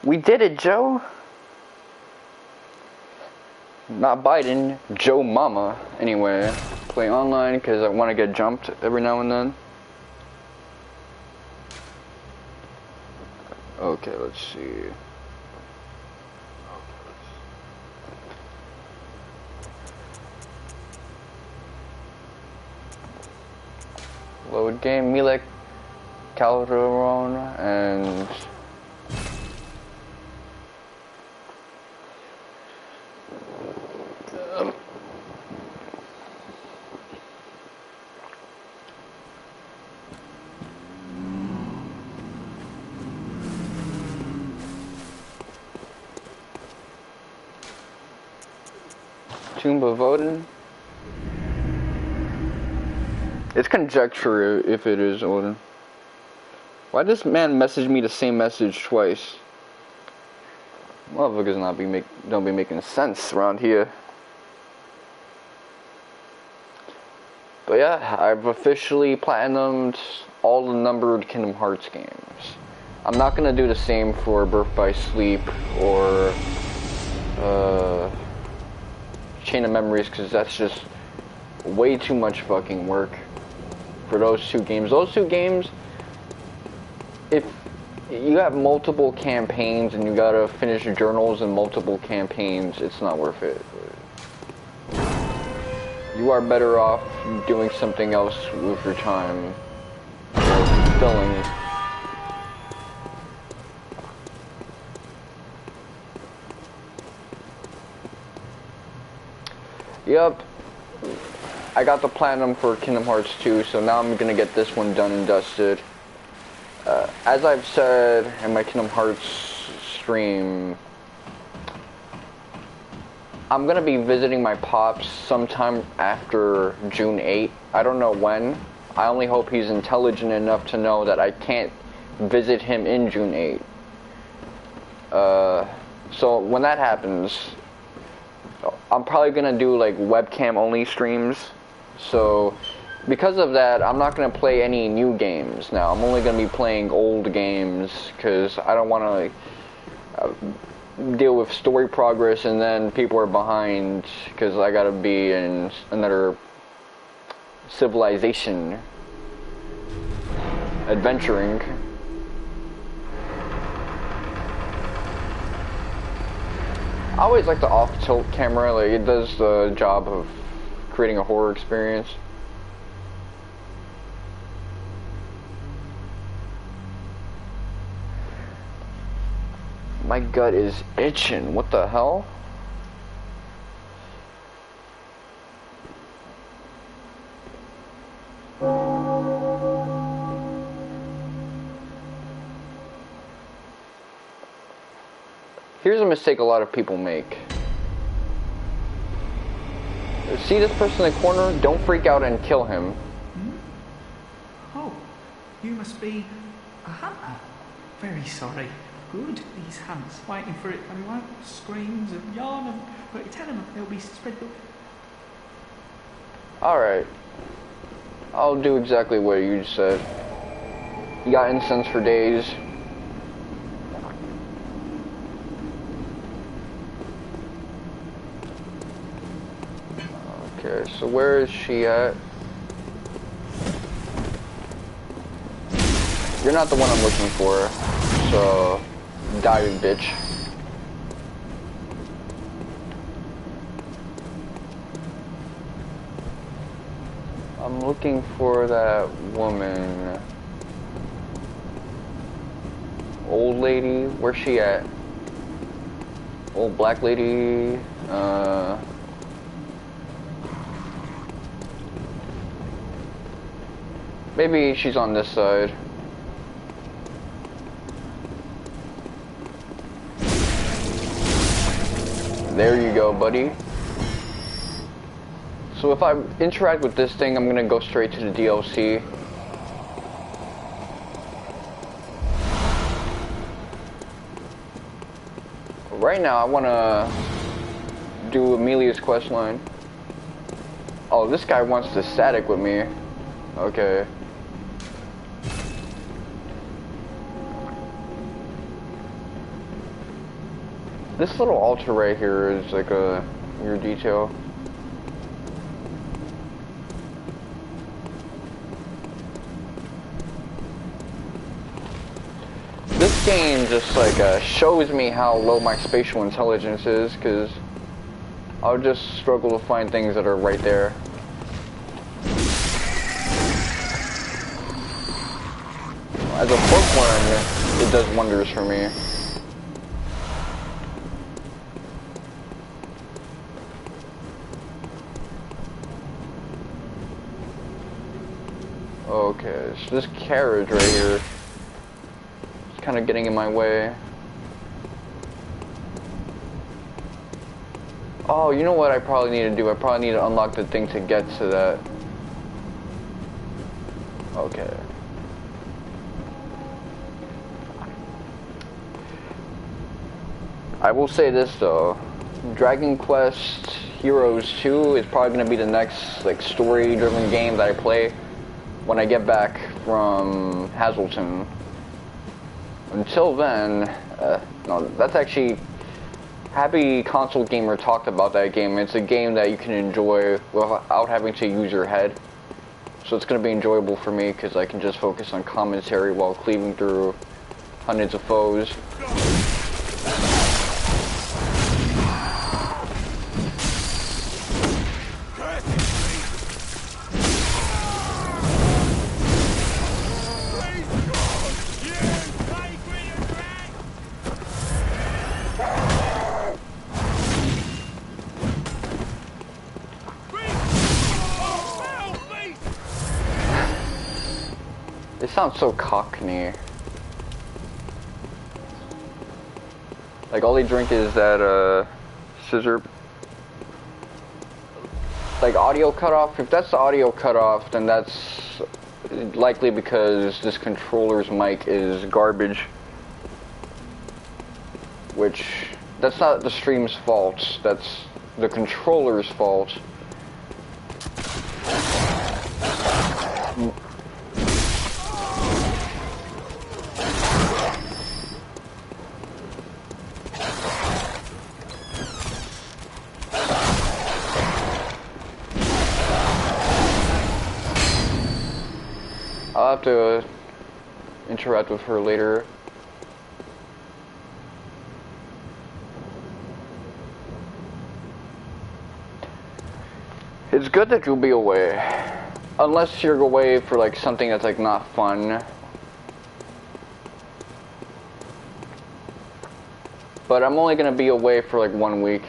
We did it, Joe. Not Biden, Joe Mama. Anyway, play online because I want to get jumped every now and then. Okay, let's see. Load game, Amelia, Calderon, and Tomb of Odin. It's conjecture if it is Odin. Why does this man message me the same message twice? Motherfuckers don't be making sense around here. But yeah, I've officially platinumed all the numbered Kingdom Hearts games. I'm not gonna do the same for Birth by Sleep or Chain of Memories, because that's just way too much fucking work for those two games. Those two games, if you have multiple campaigns and you gotta finish journals and multiple campaigns, it's not worth it. You are better off doing something else with your time, fulfilling. Yep, I got the platinum for Kingdom Hearts 2, so now I'm gonna get this one done and dusted. As I've said in my Kingdom Hearts stream, I'm gonna be visiting my pops sometime after June 8th. I don't know when. I only hope he's intelligent enough to know that I can't visit him in June 8th. So when that happens, I'm probably gonna do like webcam only streams. So because of that, I'm not gonna play any new games now. I'm only gonna be playing old games because I don't want to deal with story progress and then people are behind because I gotta be in another civilization adventuring. I always like the off-tilt camera, like it does the job of creating a horror experience. My gut is itching, what the hell? Here's a mistake a lot of people make. See this person in the corner? Don't freak out and kill him. Oh, you must be a hunter. Very sorry. Good, these hunts, waiting for it to come out, screams and yarn and... But tell them they'll be spread... Alright. I'll do exactly what you said. You got incense for days. Okay, so where is she at? You're not the one I'm looking for, so die, bitch. I'm looking for that woman. Old lady, where's she at? Old black lady, maybe she's on this side. There you go, buddy. So if I interact with this thing, I'm gonna go straight to the DLC. Right now, I wanna do Amelia's questline. Oh, this guy wants to static with me. Okay. This little altar right here is like a weird detail. This game just like shows me how low my spatial intelligence is, because I'll just struggle to find things that are right there. As a bookworm, it does wonders for me. Okay, so this carriage right here is kind of getting in my way. Oh, you know what I probably need to do? I probably need to unlock the thing to get to that. Okay. I will say this though, Dragon Quest Heroes 2 is probably going to be the next like story-driven game that I play when I get back from Hazleton. Until then, no, that's actually, Happy Console Gamer talked about that game. It's a game that you can enjoy without having to use your head. So it's going to be enjoyable for me because I can just focus on commentary while cleaving through hundreds of foes. It sounds so cockney. Like all they drink is that scissor. Like audio cutoff. If that's the audio cutoff, then that's likely because this controller's mic is garbage. Which, that's not the stream's fault. That's the controller's fault. I'll have to interact with her later. It's good that you'll be away. Unless you're away for like something that's like not fun. But I'm only gonna be away for like 1 week.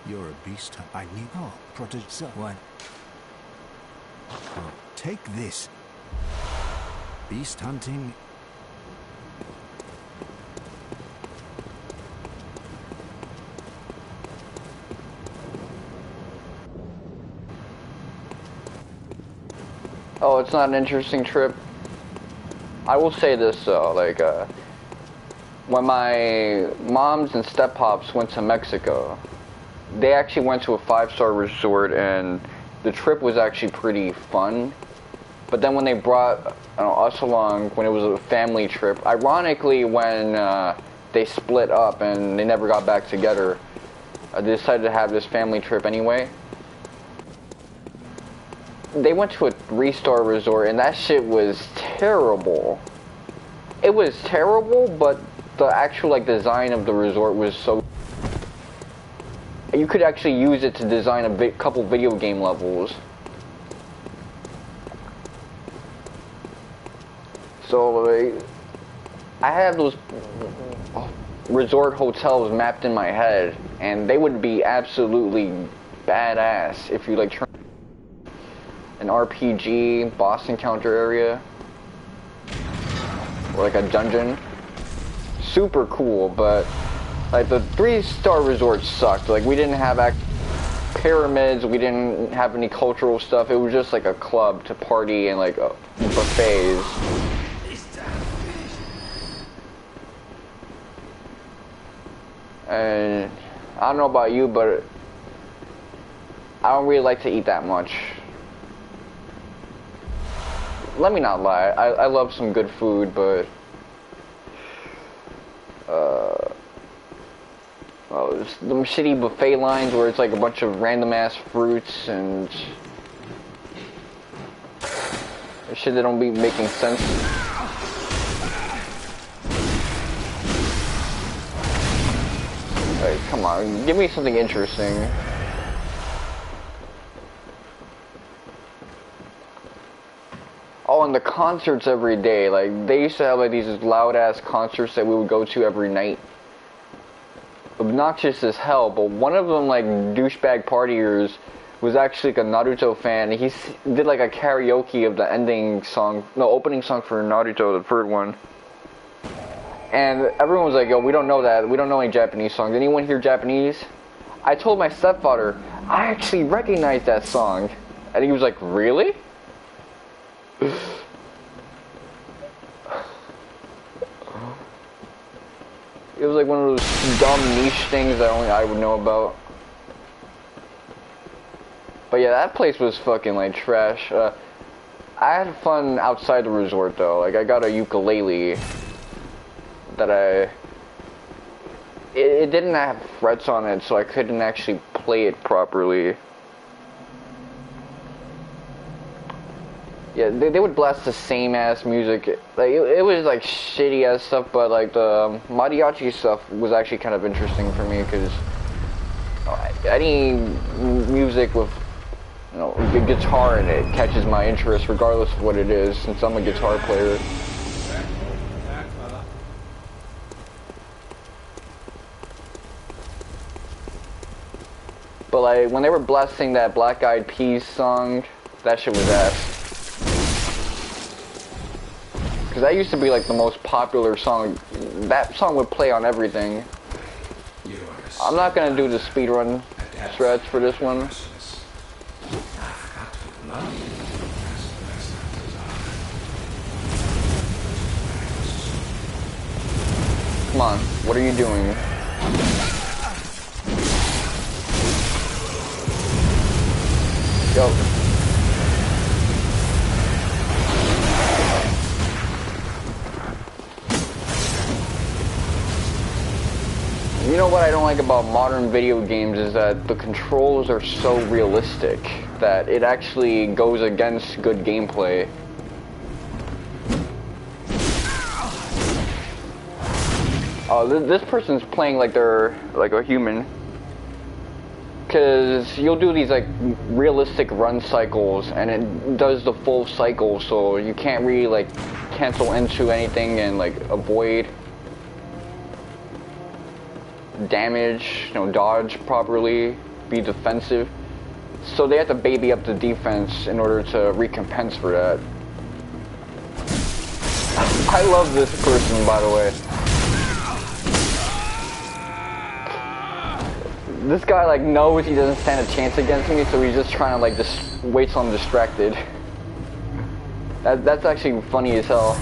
You're a beast. I need protege one. Well, take this. Beast hunting. Oh, it's not an interesting trip. I will say this though, like when my moms and step-pops went to Mexico, they actually went to a 5-star resort and the trip was actually pretty fun. But then when they brought us along, when it was a family trip, ironically when they split up and they never got back together, they decided to have this family trip anyway. They went to a 3-star resort and that shit was terrible. It was terrible, but the actual like design of the resort was so... You could actually use it to design a couple video game levels. So like, I have those resort hotels mapped in my head, and they would be absolutely badass if you like turn an RPG boss encounter area or like a dungeon. Super cool, but like the 3-star resorts sucked. Like we didn't have pyramids, we didn't have any cultural stuff. It was just like a club to party and like buffets. And I don't know about you, but I don't really like to eat that much. Let me not lie, I love some good food, but well, the shitty buffet lines where it's like a bunch of random ass fruits and shit that don't be making sense. Like, come on, give me something interesting. Oh, and the concerts every day. Like, they used to have like these loud ass concerts that we would go to every night. Obnoxious as hell, but one of them, like, douchebag partiers, was actually like a Naruto fan. He did like a karaoke of the ending song, no, opening song for Naruto, the third one. And everyone was like, yo, we don't know that. We don't know any Japanese songs. Anyone hear Japanese? I told my stepfather, I actually recognize that song. And he was like, really? It was like one of those dumb niche things that only I would know about. But yeah, that place was fucking like trash. I had fun outside the resort though. Like, I got a ukulele that it didn't have frets on it, so I couldn't actually play it properly. Yeah, they would blast the same ass music. Like, it was like shitty ass stuff, but like the mariachi stuff was actually kind of interesting for me, because any music with, you know, a guitar in it catches my interest regardless of what it is, since I'm a guitar player. But like, when they were blasting that Black Eyed Peas song, that shit was ass. Because that used to be like the most popular song. That song would play on everything. I'm not gonna do the speedrun stretch for this one. Come on, what are you doing? Yo. You know what I don't like about modern video games is that the controls are so realistic that it actually goes against good gameplay. Oh, this person's playing like they're like a human. Because you'll do these like realistic run cycles and it does the full cycle, so you can't really like cancel into anything and like avoid damage, you know, dodge properly, be defensive. So they have to baby up the defense in order to recompense for that. I love this person, by the way. This guy like knows he doesn't stand a chance against me, so he's just trying to like just wait till I'm distracted. That's actually funny as hell.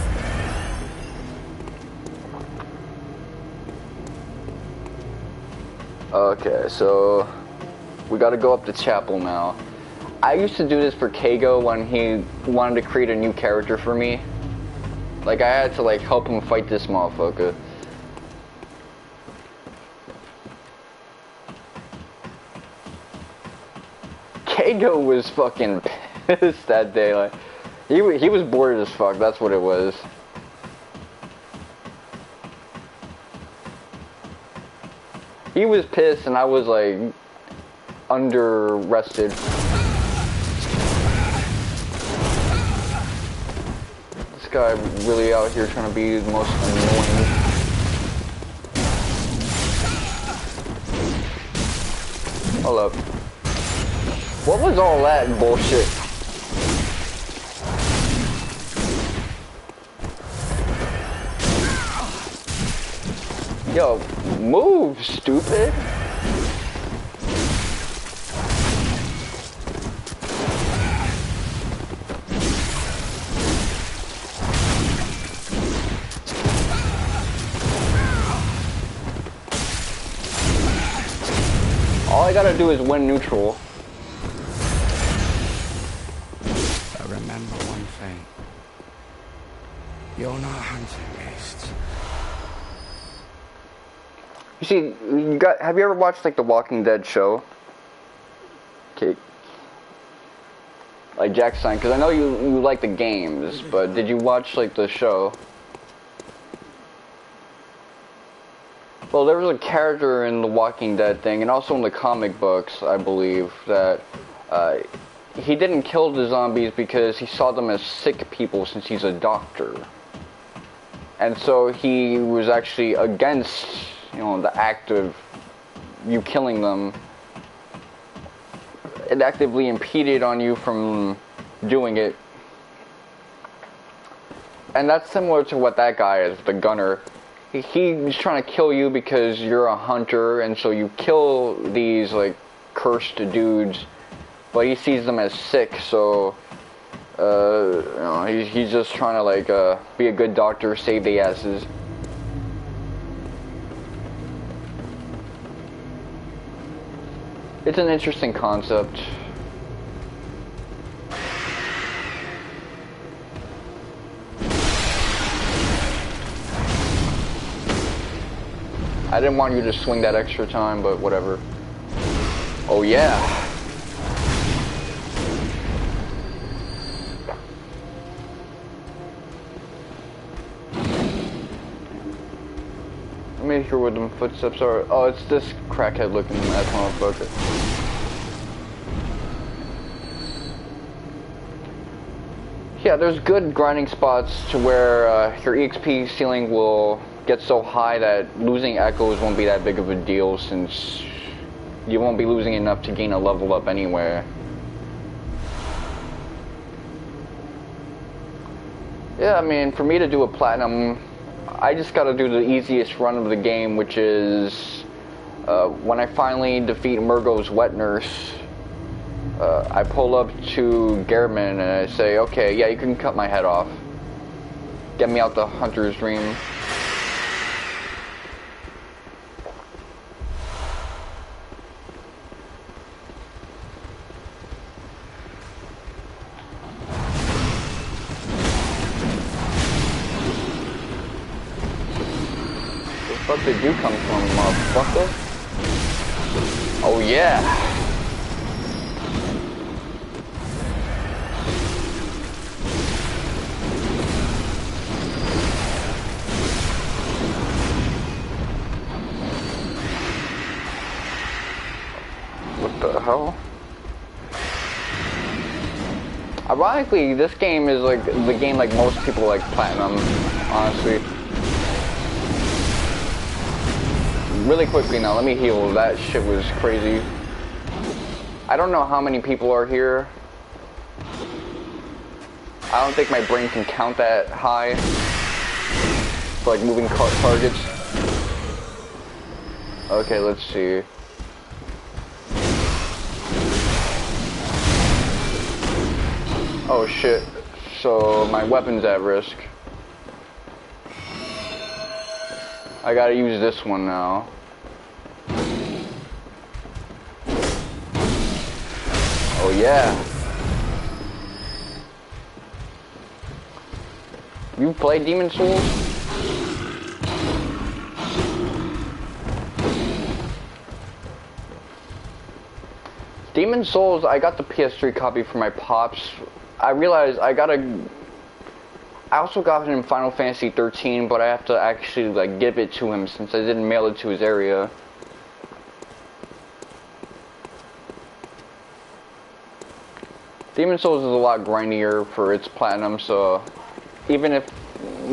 Okay, so we gotta go up to chapel now. I used to do this for Kago when he wanted to create a new character for me. Like, I had to like help him fight this motherfucker. Kago was fucking pissed that day. Like, he was bored as fuck. That's what it was. He was pissed and I was like under-rested. This guy really out here trying to be the most annoying. Hold up. What was all that bullshit? Yo, move, stupid. All I gotta do is win neutral. But remember one thing. You're not hunting beasts. You see, have you ever watched like the Walking Dead show? Okay. Like Jackson, because I know you like the games, but did you watch like the show? Well, there was a character in the Walking Dead thing, and also in the comic books, I believe, that he didn't kill the zombies because he saw them as sick people since he's a doctor. And so he was actually against, you know, the act of you killing them. It actively impeded on you from doing it. And that's similar to what that guy is, the gunner. He's trying to kill you because you're a hunter, and so you kill these, like, cursed dudes, but he sees them as sick, so, you know, he's just trying to, like, be a good doctor, save the asses. It's an interesting concept. I didn't want you to swing that extra time, but whatever. Oh yeah. Let me hear where them footsteps are. Oh, it's this crackhead looking ass motherfucker. Yeah, there's good grinding spots to where your EXP ceiling will get so high that losing echoes won't be that big of a deal, since you won't be losing enough to gain a level up anyway. Yeah, I mean, for me to do a platinum, I just gotta do the easiest run of the game, which is when I finally defeat Murgo's wet nurse. I pull up to Gehrman and I say, okay, yeah, you can cut my head off. Get me out the hunter's dream. Where the fuck did you come from, motherfucker? Oh yeah. What the hell? Ironically, this game is like the game like most people like platinum, honestly. Really quickly now, let me heal. That shit was crazy. I don't know how many people are here. I don't think my brain can count that high for like moving targets. Okay, let's see. Oh shit. So my weapon's at risk. I gotta use this one now. Oh yeah. You play Demon Souls? Demon Souls, I got the PS3 copy for my pops. I realized I also got it in Final Fantasy 13, but I have to actually like give it to him since I didn't mail it to his area. Demon Souls is a lot grindier for its platinum, so even if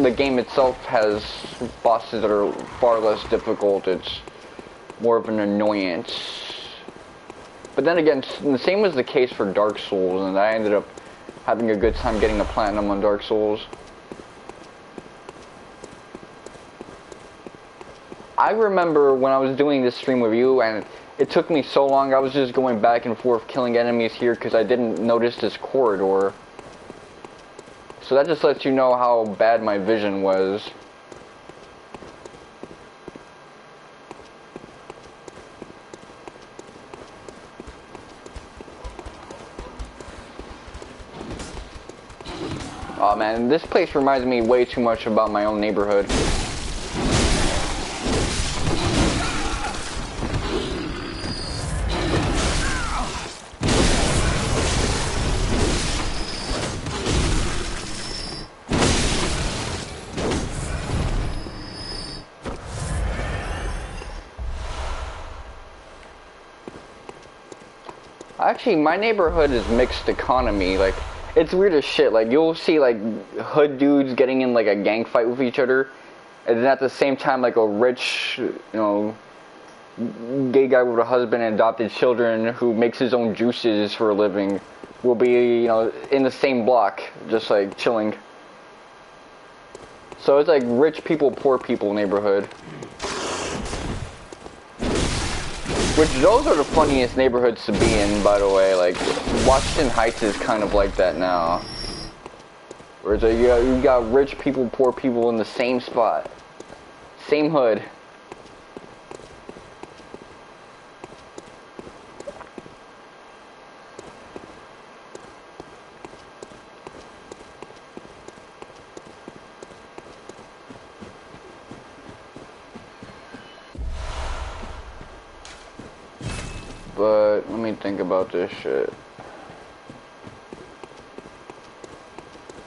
the game itself has bosses that are far less difficult, it's more of an annoyance. But then again, the same was the case for Dark Souls, and I ended up having a good time getting the platinum on Dark Souls. I remember when I was doing this stream with you, and it took me so long, I was just going back and forth killing enemies here because I didn't notice this corridor. So that just lets you know how bad my vision was. Oh man, this place reminds me way too much about my own neighborhood. Actually, my neighborhood is mixed economy. Like, it's weird as shit. Like, you'll see, like, hood dudes getting in, like, a gang fight with each other. And then at the same time, like, a rich, you know, gay guy with a husband and adopted children who makes his own juices for a living will be, you know, in the same block, just, like, chilling. So it's like rich people, poor people neighborhood. Which, those are the funniest neighborhoods to be in, by the way. Like, Washington Heights is kind of like that now. Where it's like, you got rich people, poor people in the same spot. Same hood. But let me think about this shit.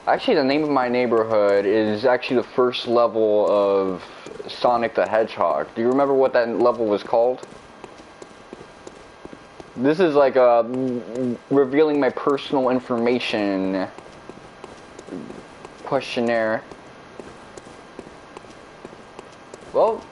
Actually, the name of my neighborhood is actually the first level of Sonic the Hedgehog. Do you remember what that level was called? This is like revealing my personal information questionnaire. Well,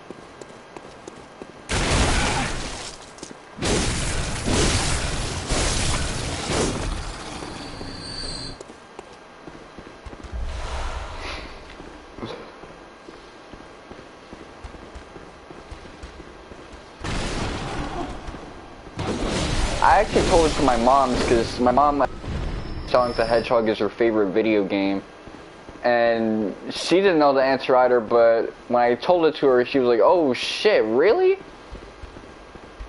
I actually told it to my mom's because my mom, Sonic the Hedgehog is her favorite video game. And she didn't know the answer either, but when I told it to her, she was like, oh shit, really?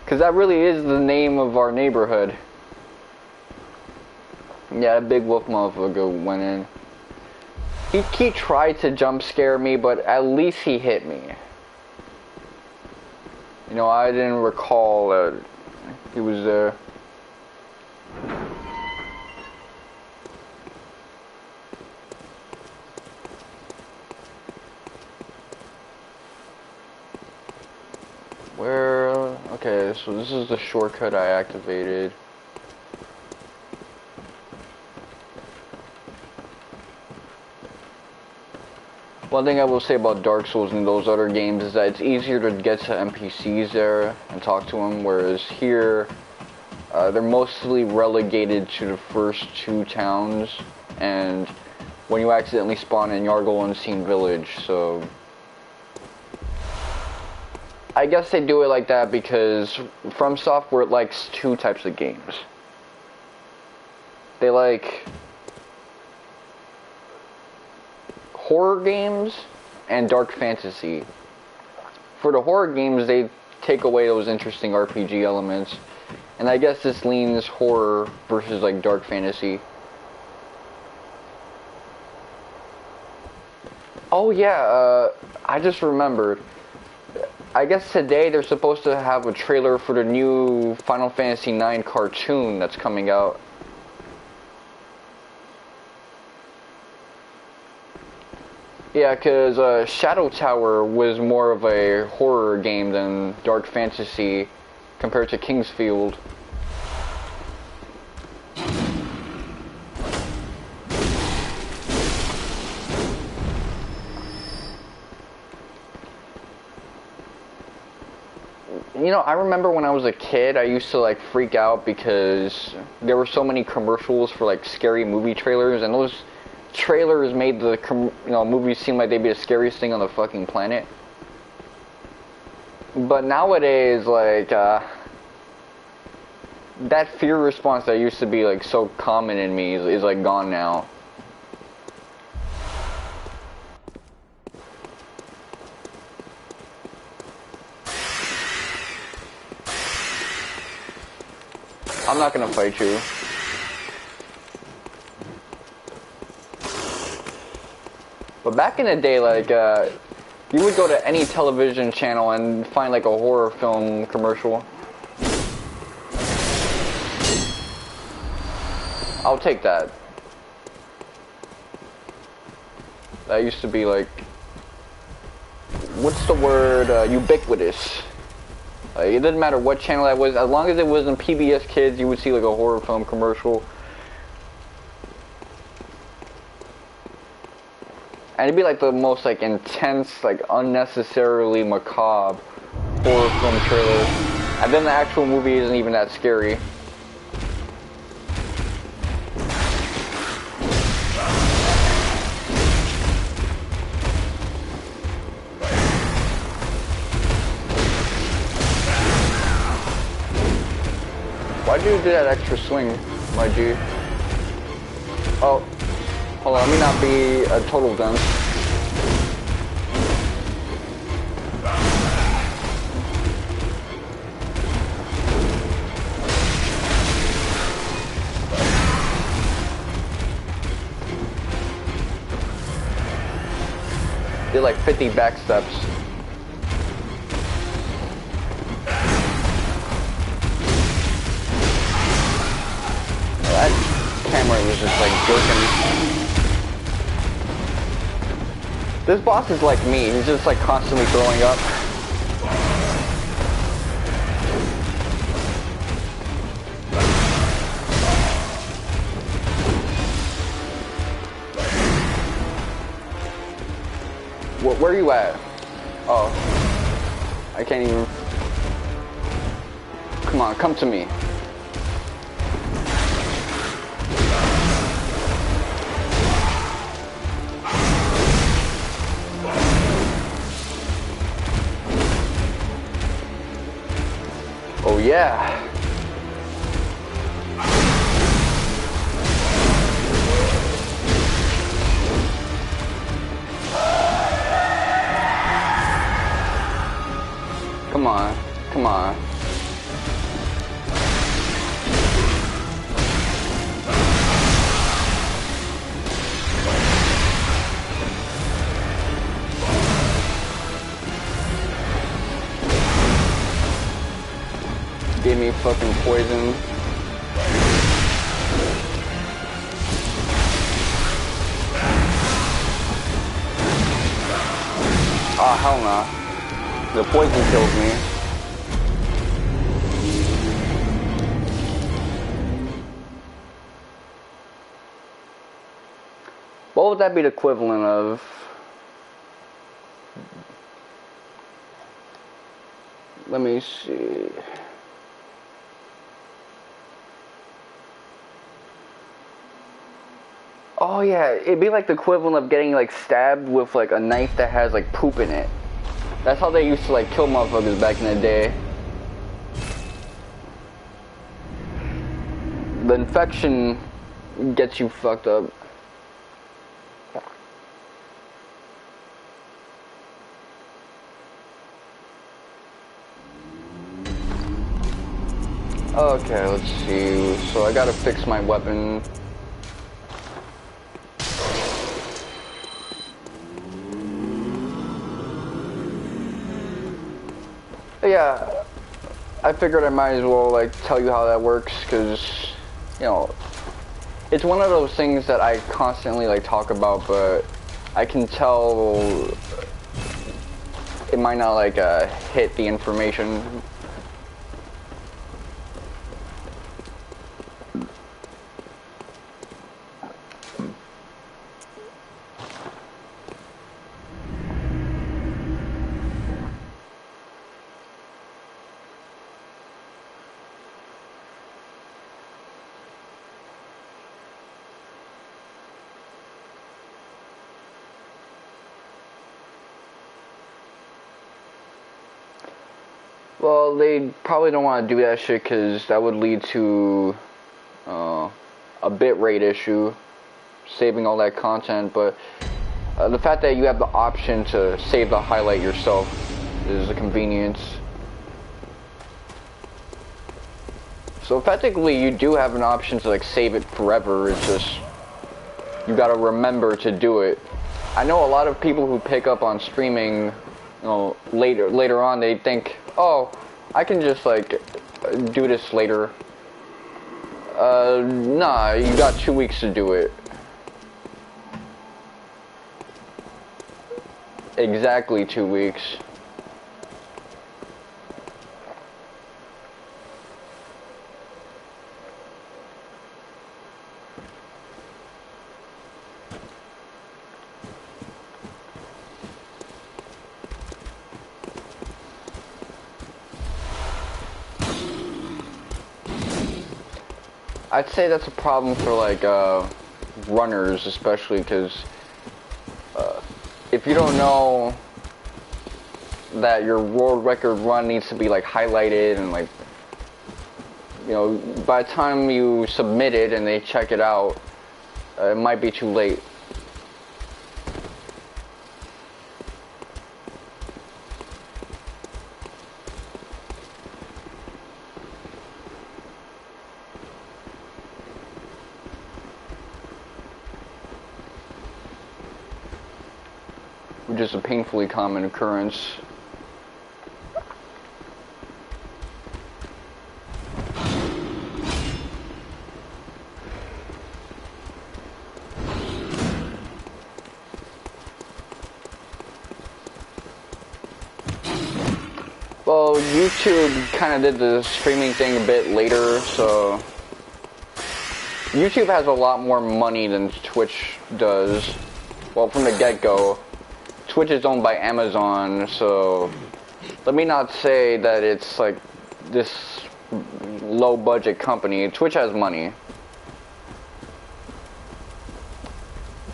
Because that really is the name of our neighborhood. Yeah, that big wolf motherfucker went in. He tried to jump scare me, but at least he hit me. You know, I didn't recall that he was there. Where? Okay, so this is the shortcut I activated. One thing I will say about Dark Souls and those other games is that it's easier to get to NPCs there and talk to them, whereas here, they're mostly relegated to the first two towns, and when you accidentally spawn in Yargle Unseen Village, so I guess they do it like that because From Software likes two types of games. They like horror games and dark fantasy. For the horror games, they take away those interesting RPG elements, and I guess this leans horror versus like dark fantasy. Oh yeah, I just remembered. I guess today they're supposed to have a trailer for the new Final Fantasy IX cartoon that's coming out. Yeah, because Shadow Tower was more of a horror game than dark fantasy compared to Kingsfield. You know, I remember when I was a kid, I used to like freak out because there were so many commercials for like scary movie trailers, and those trailers made the movies seem like they'd be the scariest thing on the fucking planet. But nowadays, like that fear response that used to be like so common in me is like gone now. I'm not gonna fight you. But back in the day, like, you would go to any television channel and find like a horror film commercial. I'll take that. That used to be like, what's the word, ubiquitous. Like, it doesn't matter what channel that was, as long as it wasn't PBS Kids, you would see like a horror film commercial. And it'd be like the most like intense, like unnecessarily macabre horror film trailer. And then the actual movie isn't even that scary. Why'd you do that extra swing, my G? Oh, hold on, let me not be a total dunce. Did like 50 back steps. That camera was just like jerking. This boss is like me, he's just like constantly throwing up. Where are you at? Oh. I can't even... Come on, come to me. Oh yeah. Come on, come on. Gave me fucking poison. Oh, hell no. The poison killed me. What would that be the equivalent of? Let me see. Oh yeah, it'd be like the equivalent of getting like stabbed with like a knife that has like poop in it. That's how they used to like kill motherfuckers back in the day. The infection gets you fucked up. Okay, let's see. So I gotta fix my weapon. Yeah, I figured I might as well like tell you how that works, because you know, it's one of those things that I constantly like talk about, but I can tell it might not like hit the information. Well, they probably don't want to do that shit because that would lead to a bitrate issue, saving all that content, but the fact that you have the option to save the highlight yourself is a convenience. So effectively, you do have an option to like save it forever, it's just you gotta remember to do it. I know a lot of people who pick up on streaming, you know, later on, they think, oh, I can just like do this later. Nah, you got 2 weeks to do it. Exactly 2 weeks. I'd say that's a problem for like runners, especially because if you don't know that your world record run needs to be like highlighted and like, you know, by the time you submit it and they check it out, it might be too late. Which is a painfully common occurrence. Well, YouTube kind of did the streaming thing a bit later, so YouTube has a lot more money than Twitch does. Well, from the get-go. Twitch is owned by Amazon, so let me not say that it's like this low-budget company. Twitch has money.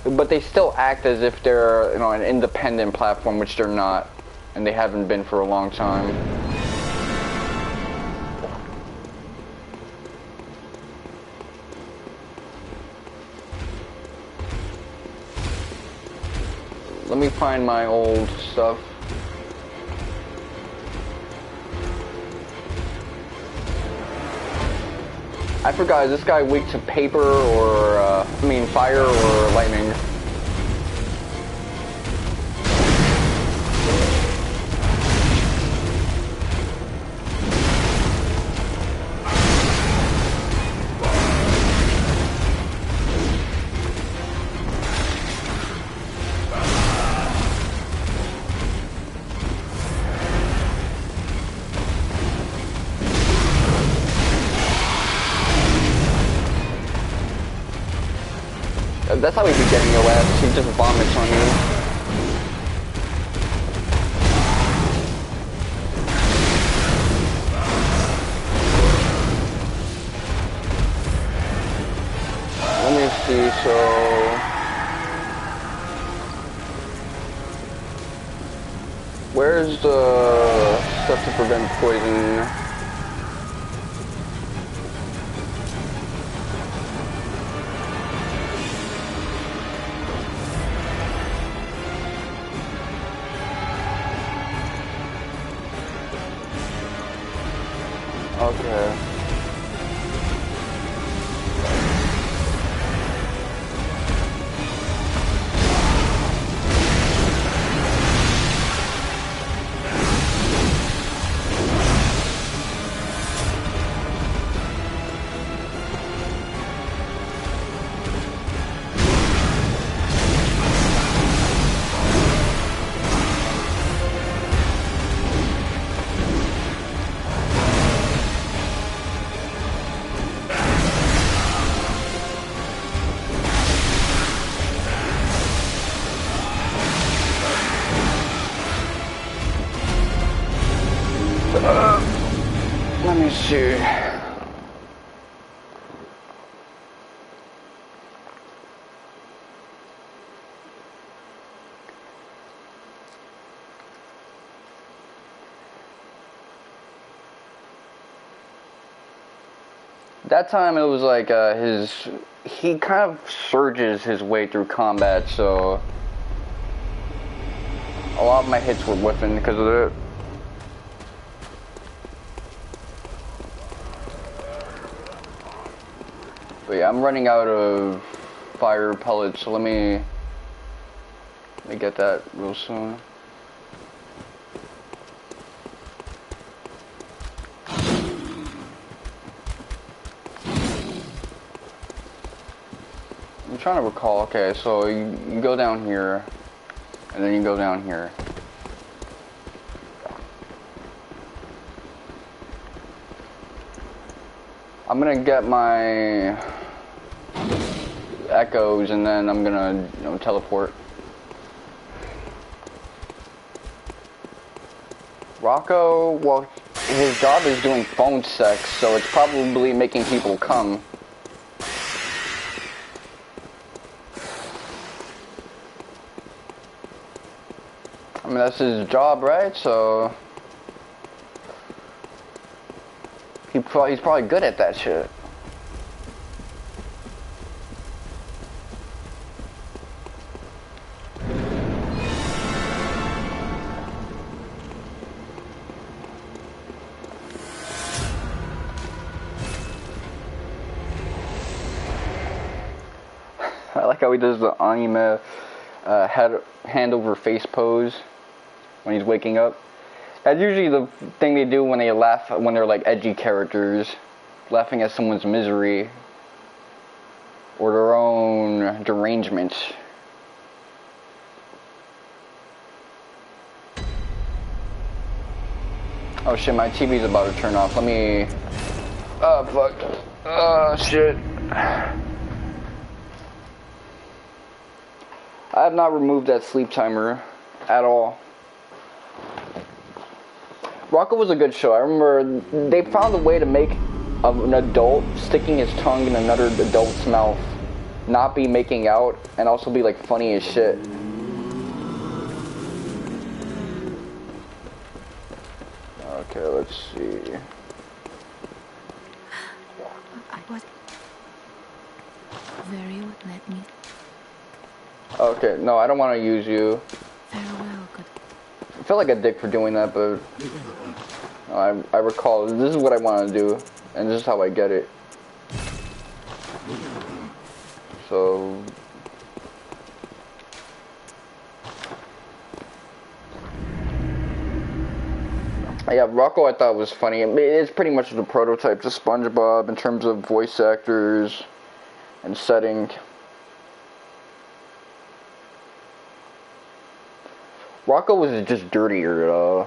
But they still act as if they're, you know, an independent platform, which they're not. And they haven't been for a long time. Let me find my old stuff. I forgot, is this guy weak to paper or, fire or lightning? That's how he be getting your ass. He just vomits on you. Let me see, so... Where's the stuff to prevent poison? Okay. Let me see. That time it was like he kind of surges his way through combat, so a lot of my hits were whiffing because of it. But yeah, I'm running out of fire pellets, so let me get that real soon. I'm trying to recall. Okay, so you go down here, and then you go down here. I'm gonna get my echoes, and then I'm gonna, you know, teleport. Rocco, well, his job is doing phone sex, so it's probably making people come. mean, that's his job, right? So he's probably good at that shit. I like how he does the anime hand over face pose when he's waking up. That's usually the thing they do when they laugh, when they're like edgy characters, laughing at someone's misery or their own derangement. Oh shit, my TV's about to turn off. Let me... Oh fuck. Oh shit. I have not removed that sleep timer at all. Rocco was a good show. I remember they found a way to make an adult sticking his tongue in another adult's mouth not be making out and also be like funny as shit. Okay, let's see. I was very would let me. Okay, no, I don't want to use you. Farewell, good. I feel like a dick for doing that, but I recall this is what I want to do, and this is how I get it. So yeah, Rocco I thought was funny. It's pretty much the prototype to SpongeBob in terms of voice actors and setting. Rocco was just dirtier,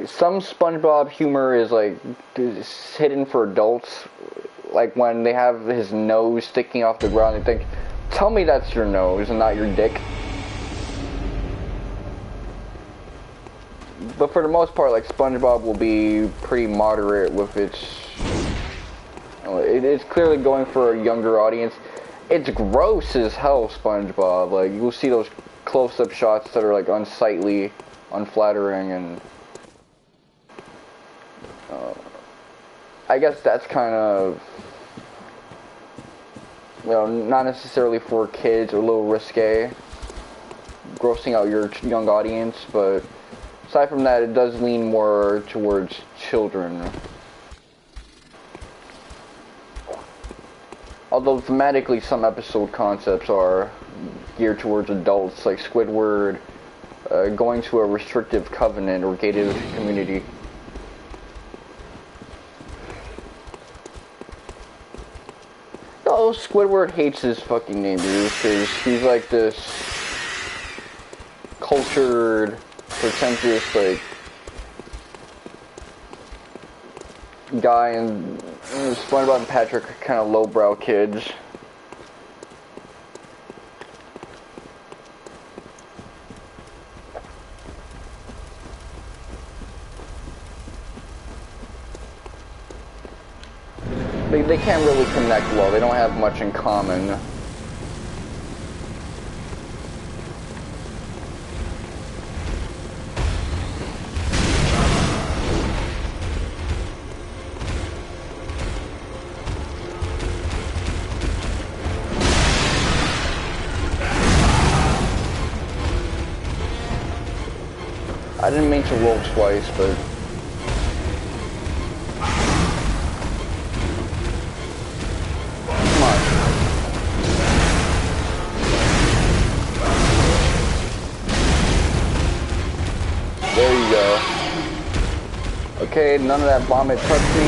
some SpongeBob humor is like hidden for adults, like when they have his nose sticking off the ground and think, tell me that's your nose and not your dick. But for the most part, like, SpongeBob will be pretty moderate with its... It's clearly going for a younger audience. It's gross as hell, SpongeBob. Like, you'll see those close-up shots that are, like, unsightly, unflattering, and... I guess that's kind of... You know, not necessarily for kids, or a little risque. Grossing out your young audience, but... Aside from that, it does lean more towards children. Although thematically some episode concepts are geared towards adults, like Squidward going to a restrictive covenant or gated community. Oh, Squidward hates his fucking name, dude, because he's like this cultured, pretentious, like, guy, and SpongeBob and Patrick are kind of lowbrow kids. They can't really connect well. They don't have much in common. I didn't mean to roll twice, but... Come on. There you go. Okay, none of that vomit touched me.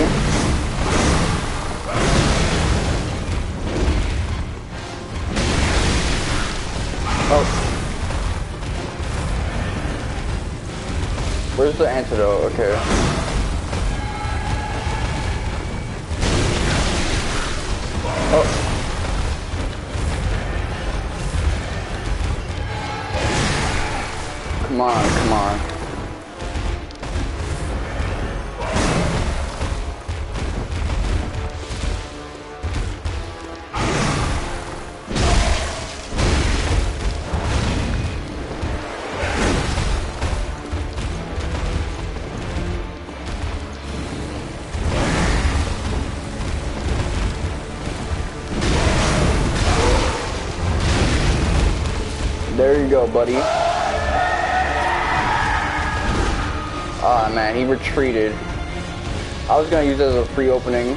Oh. Where's the antidote? Okay. Oh. Come on, come on. go, buddy. Ah, man, he retreated. I was gonna use it as a free opening.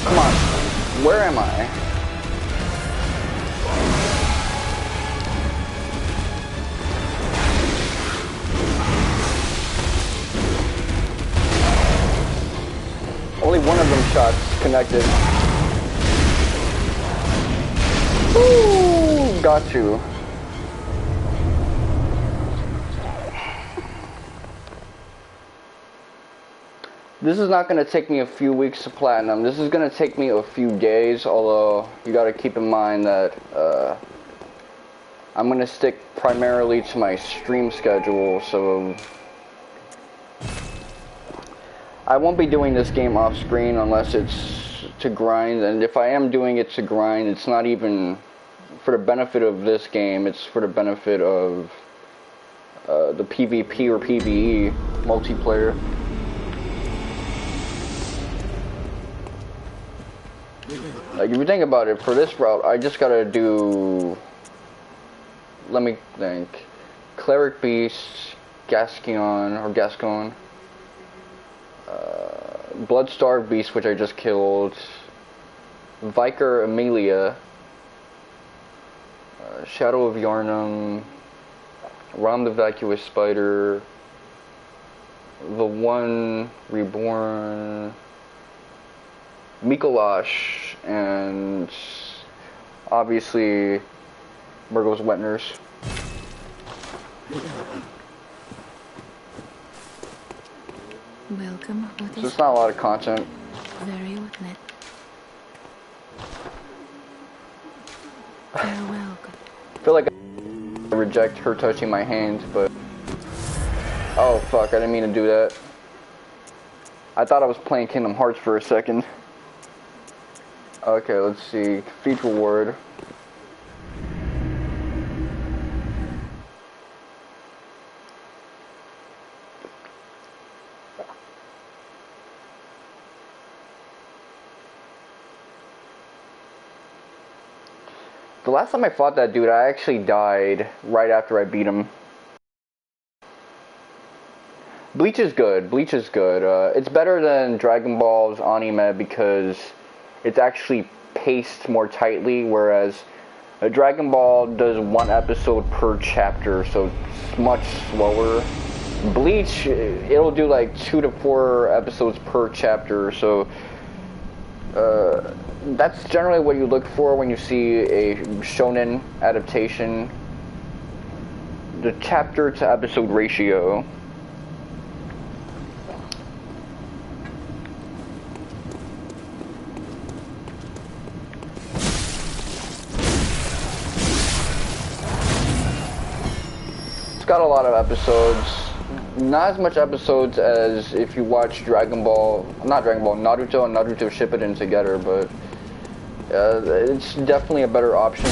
Come on, where am I? Only one of them shots connected. Ooh, got you. This is not going to take me a few weeks to platinum. This is going to take me a few days, although you got to keep in mind that I'm going to stick primarily to my stream schedule, so I won't be doing this game off screen unless it's to grind, and if I am doing it to grind, it's not even for the benefit of this game, it's for the benefit of the PvP or PvE multiplayer. Like, if you think about it, for this route, I just gotta do, let me think, Cleric Beast, Gascon, Blood-Starved Beast, which I just killed, Vicar, Amelia, Shadow of Yharnam, Ram the Vacuous Spider, the One, Reborn, Mikolash, and obviously Murgo's Wet Nurse. Welcome. What So is it's not a lot of content. very wetnet? Farewell. I feel like I reject her touching my hand, but oh fuck, I didn't mean to do that. I thought I was playing Kingdom Hearts for a second. Okay, let's see. Cathedral Ward. The last time I fought that dude, I actually died right after I beat him. Bleach is good. Bleach is good. It's better than Dragon Ball's anime because it's actually paced more tightly, whereas Dragon Ball does one episode per chapter, so it's much slower. Bleach, it'll do like 2 to 4 episodes per chapter, so that's generally what you look for when you see a shonen adaptation. The chapter to episode ratio. It's got a lot of episodes. Not as much episodes as if you watch Naruto and Naruto Shippuden together, but it's definitely a better option.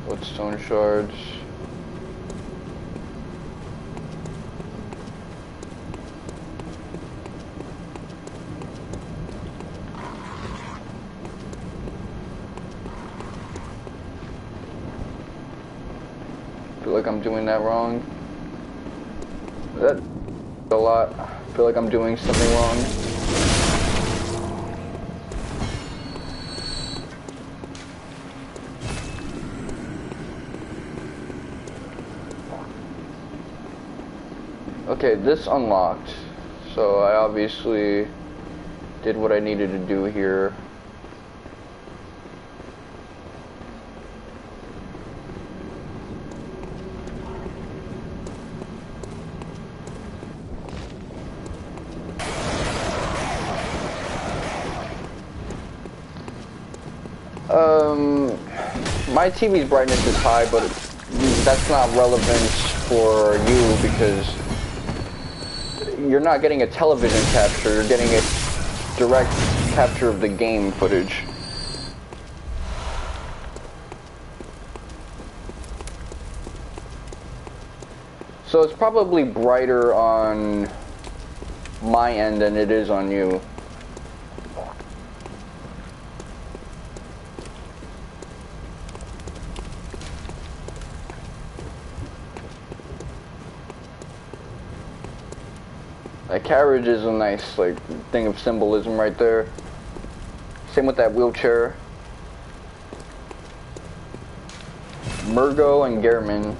With stone shards. I feel like I'm doing that wrong. That's a lot. I feel like I'm doing something wrong. Okay, this unlocked. So I obviously did what I needed to do here. My TV's brightness is high, but that's not relevant for you because you're not getting a television capture, you're getting a direct capture of the game footage. So it's probably brighter on my end than it is on you. That carriage is a nice like thing of symbolism right there. Same with that wheelchair. Murgo and Gehrman.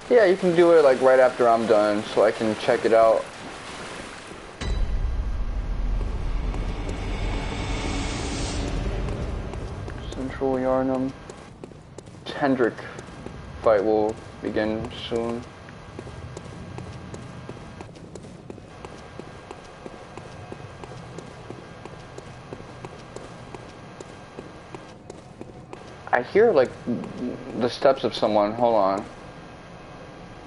Yeah, you can do it like right after I'm done so I can check it out. Central Yarnum. Hendrick fight will begin soon. I hear like the steps of someone. Hold on.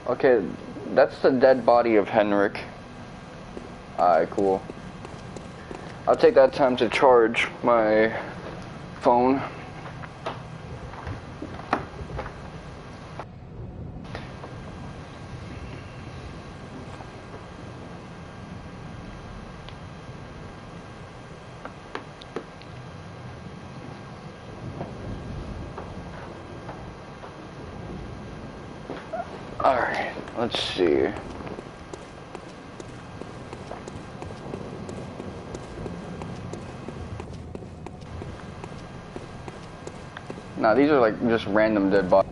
Okay, that's the dead body of Henrik. Alright, cool. I'll take that time to charge my phone. Alright, let's see. Nah, these are like just random dead bodies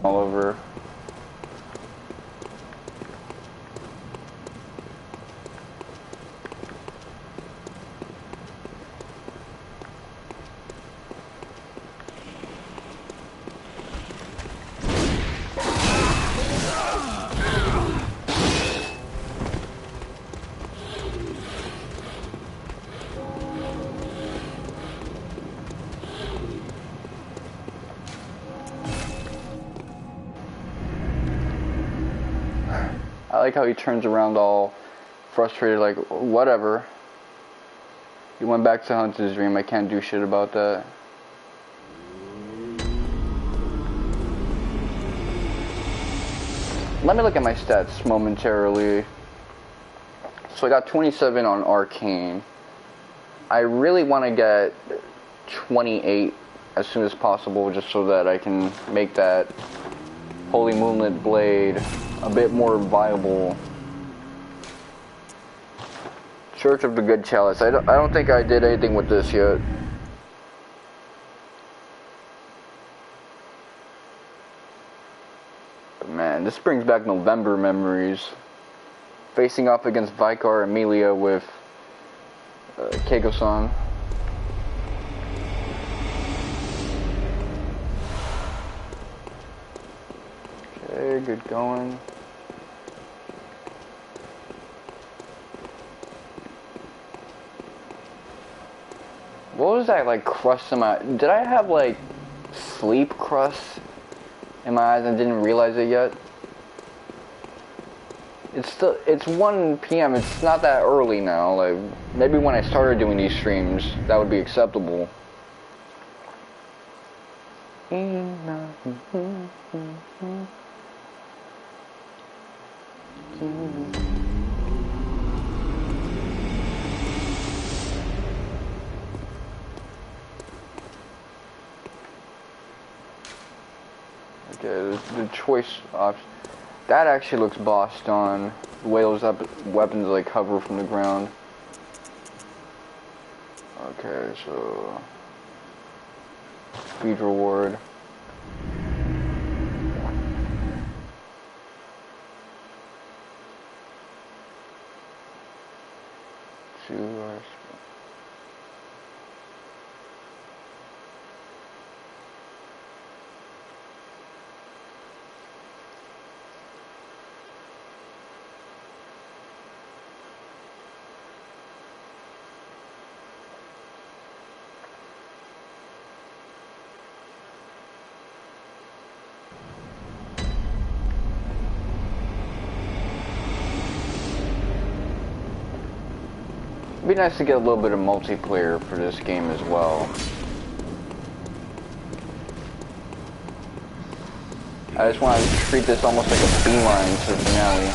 all over. I like how he turns around all frustrated, like, whatever. He went back to hunt his dream. I can't do shit about that. Let me look at my stats momentarily. So I got 27 on Arcane. I really want to get 28 as soon as possible just so that I can make that Holy Moonlit Blade a bit more viable. Church of the Good Chalice. I don't think I did anything with this yet. But man, this brings back November memories. Facing off against Vicar Amelia with Keiko-san. Okay, good going. What was that like crust in my... Did I have like sleep crust in my eyes and didn't realize it yet? It's 1 p.m. It's not that early now. Like maybe when I started doing these streams, that would be acceptable. Okay, the choice option. That actually looks bossed on. The way those weapons like hover from the ground. Okay, so speed reward. It'd be nice to get a little bit of multiplayer for this game as well. I just want to treat this almost like a beeline to the finale.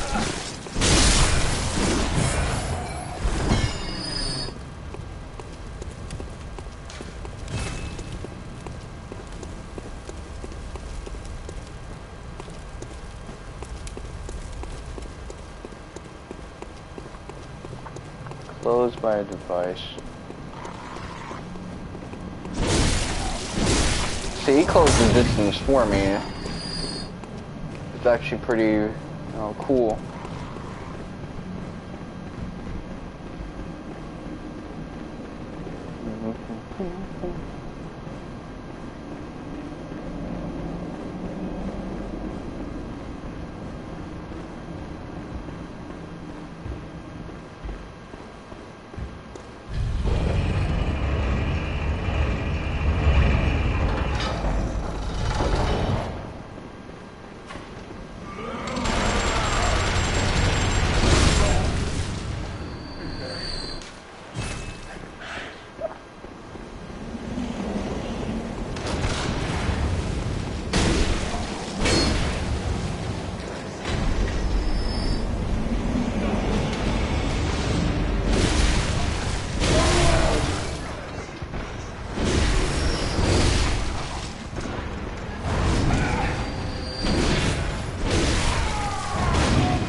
Closed by a device. See, he closed the distance for me. It's actually pretty cool.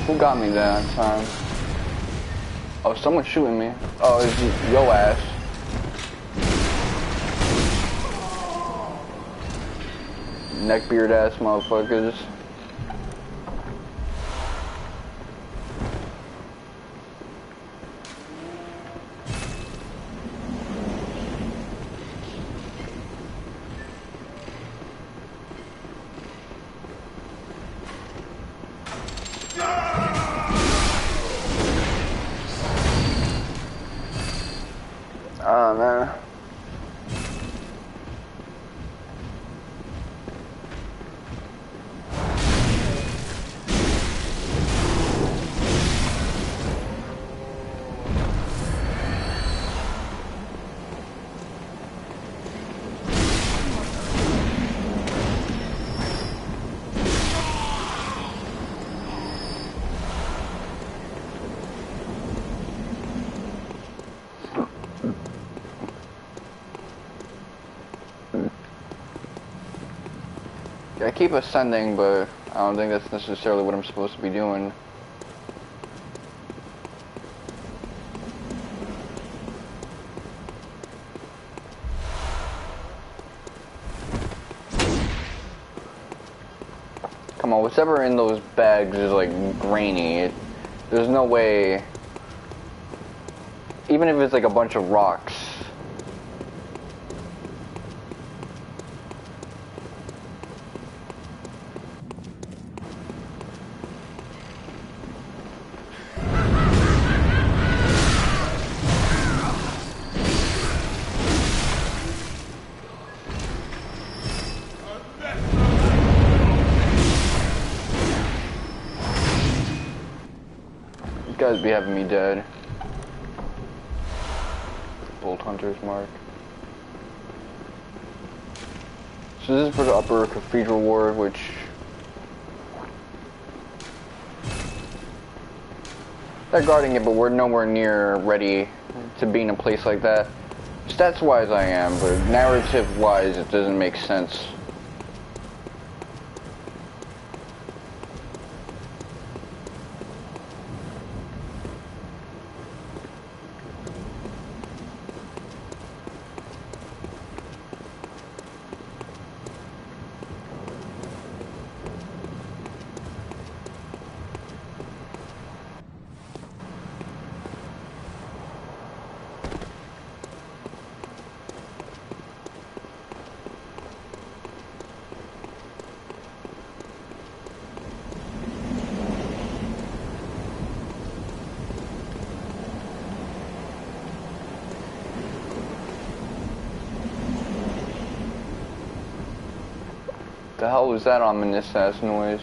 Who got me that time? Oh, someone's shooting me. Oh, it's yo ass. Neckbeard ass motherfuckers. Oh man. I keep ascending, but I don't think that's necessarily what I'm supposed to be doing. Come on, whatever in those bags is like grainy. There's no way, even if it's like a bunch of rocks. Guys be having me dead. Bolt Hunter's mark. So this is for the upper cathedral ward, which they're guarding it, but we're nowhere near ready to be in a place like that. Stats wise I am, but narrative wise it doesn't make sense. The hell was that ominous ass noise?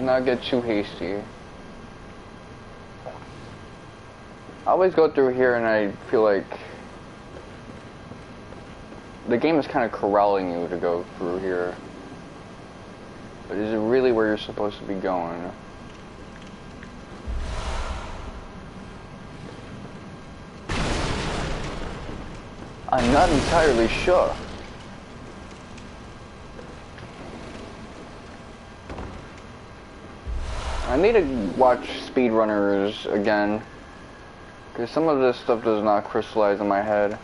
Not get too hasty. I always go through here and I feel like the game is kind of corralling you to go through here. But is it really where you're supposed to be going? I'm not entirely sure. I need to watch speedrunners again, because some of this stuff does not crystallize in my head.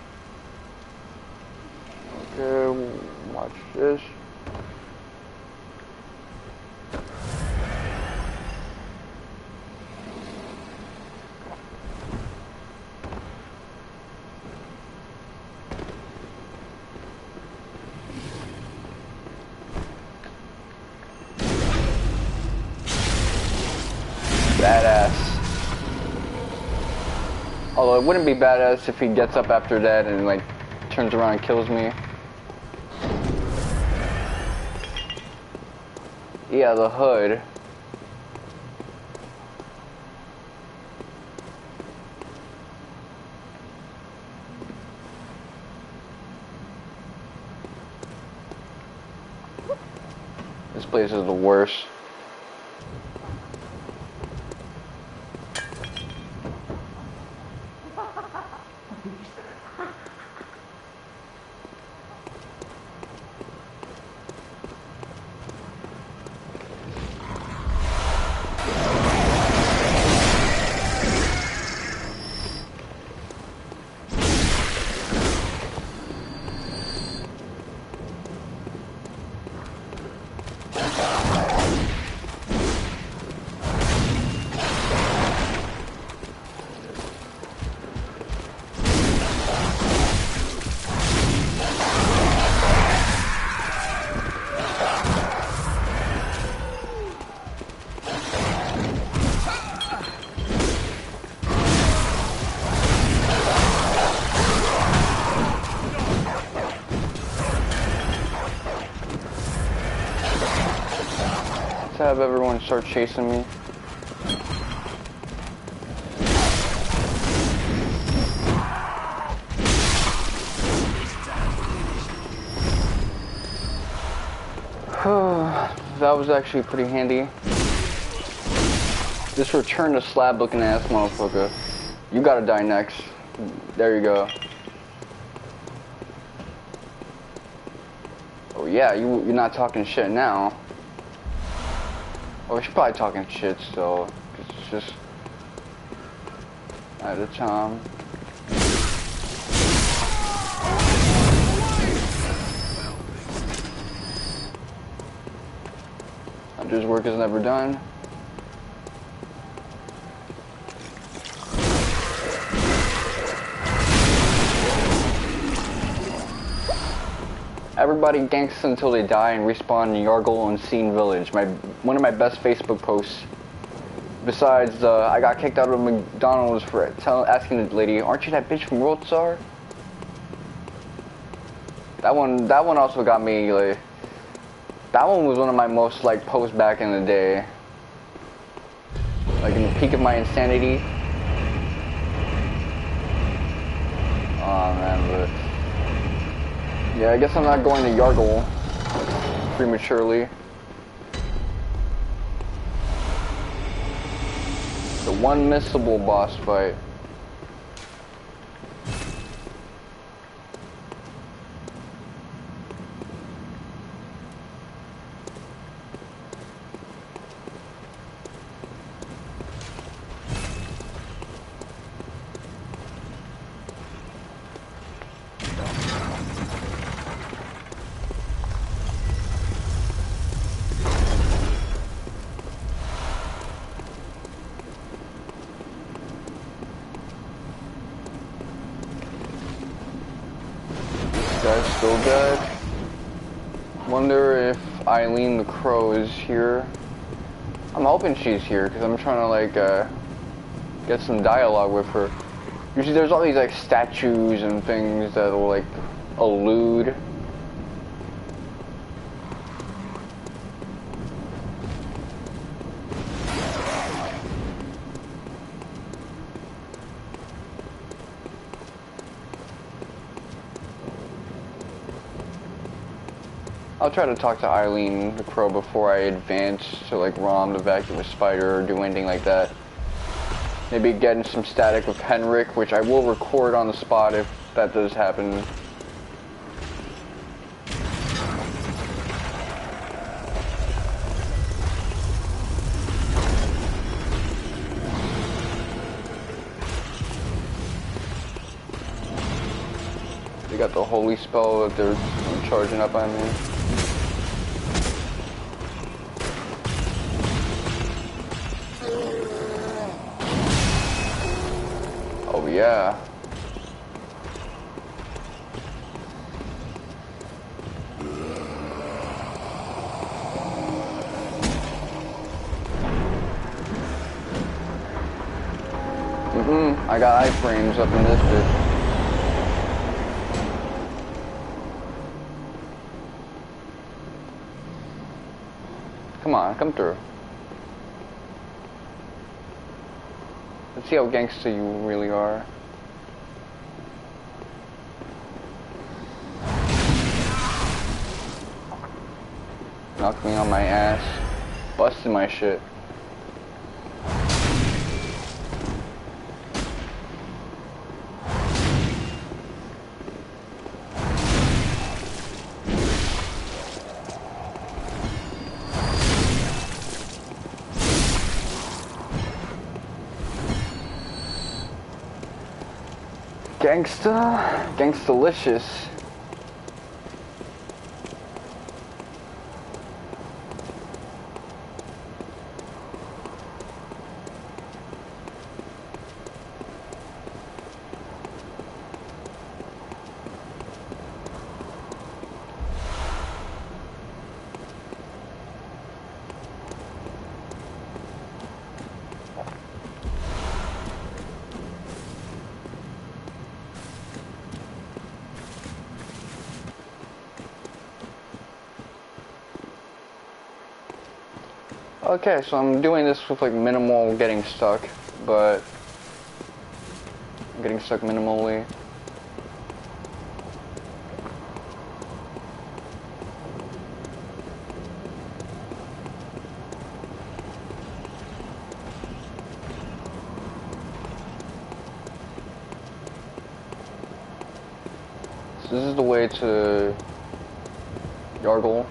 Okay, watch this. Badass. Although it wouldn't be badass if he gets up after that and like turns around and kills me. Yeah, the hood. This place is the worst. To have everyone start chasing me. That was actually pretty handy. This return to slab looking ass motherfucker. You gotta die next. There you go. Oh yeah, you're not talking shit now. Oh, she's probably talking shit still. It's just at a time. Hunter's work is never done. Everybody ganks until they die and respawn in Yargle Unseen Village. One of my best Facebook posts. Besides, I got kicked out of McDonald's for asking the lady, "Aren't you that bitch from World Star?" That one also got me. Like, that one was one of my most liked posts back in the day. Like in the peak of my insanity. Oh man, but. Yeah, I guess I'm not going to Yargle prematurely. The one missable boss fight. Guy's still dead. Wonder if Eileen the Crow is here. I'm hoping she's here because I'm trying to like get some dialogue with her. Usually there's all these like statues and things that will like allude. I'll try to talk to Eileen the Crow before I advance to like ROM the vacuous spider or do anything like that. Maybe getting some static with Henrik, which I will record on the spot if that does happen. They got the holy spell that they're charging up on me. Oh yeah. I got iframes up in this bitch. Come on, come through. Let's see how gangster you really are. Knocked me on my ass. Busted my shit. Gangstalicious. Okay, so I'm doing this with like minimal getting stuck, but I'm getting stuck minimally. So this is the way to Yargle.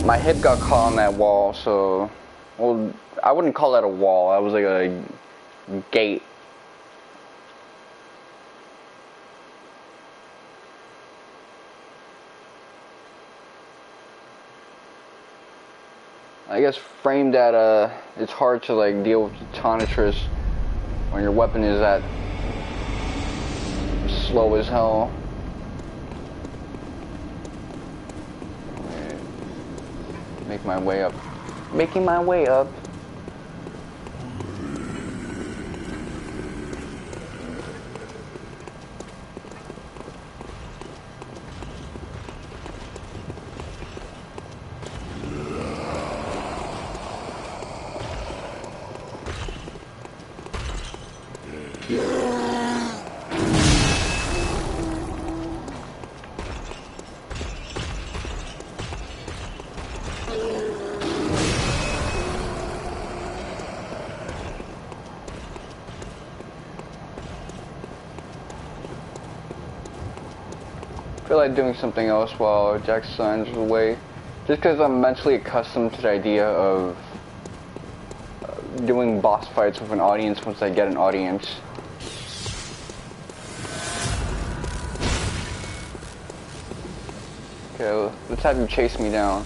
My hip got caught on that wall, so, well, I wouldn't call that a wall, that was like a gate. I guess framed at, it's hard to like deal with the Tonitrus when your weapon is that slow as hell. Make my way up. Making my way up. feel like doing something else while Jack's son's away. Just because I'm mentally accustomed to the idea of doing boss fights with an audience once I get an audience. Okay, let's have him chase me down.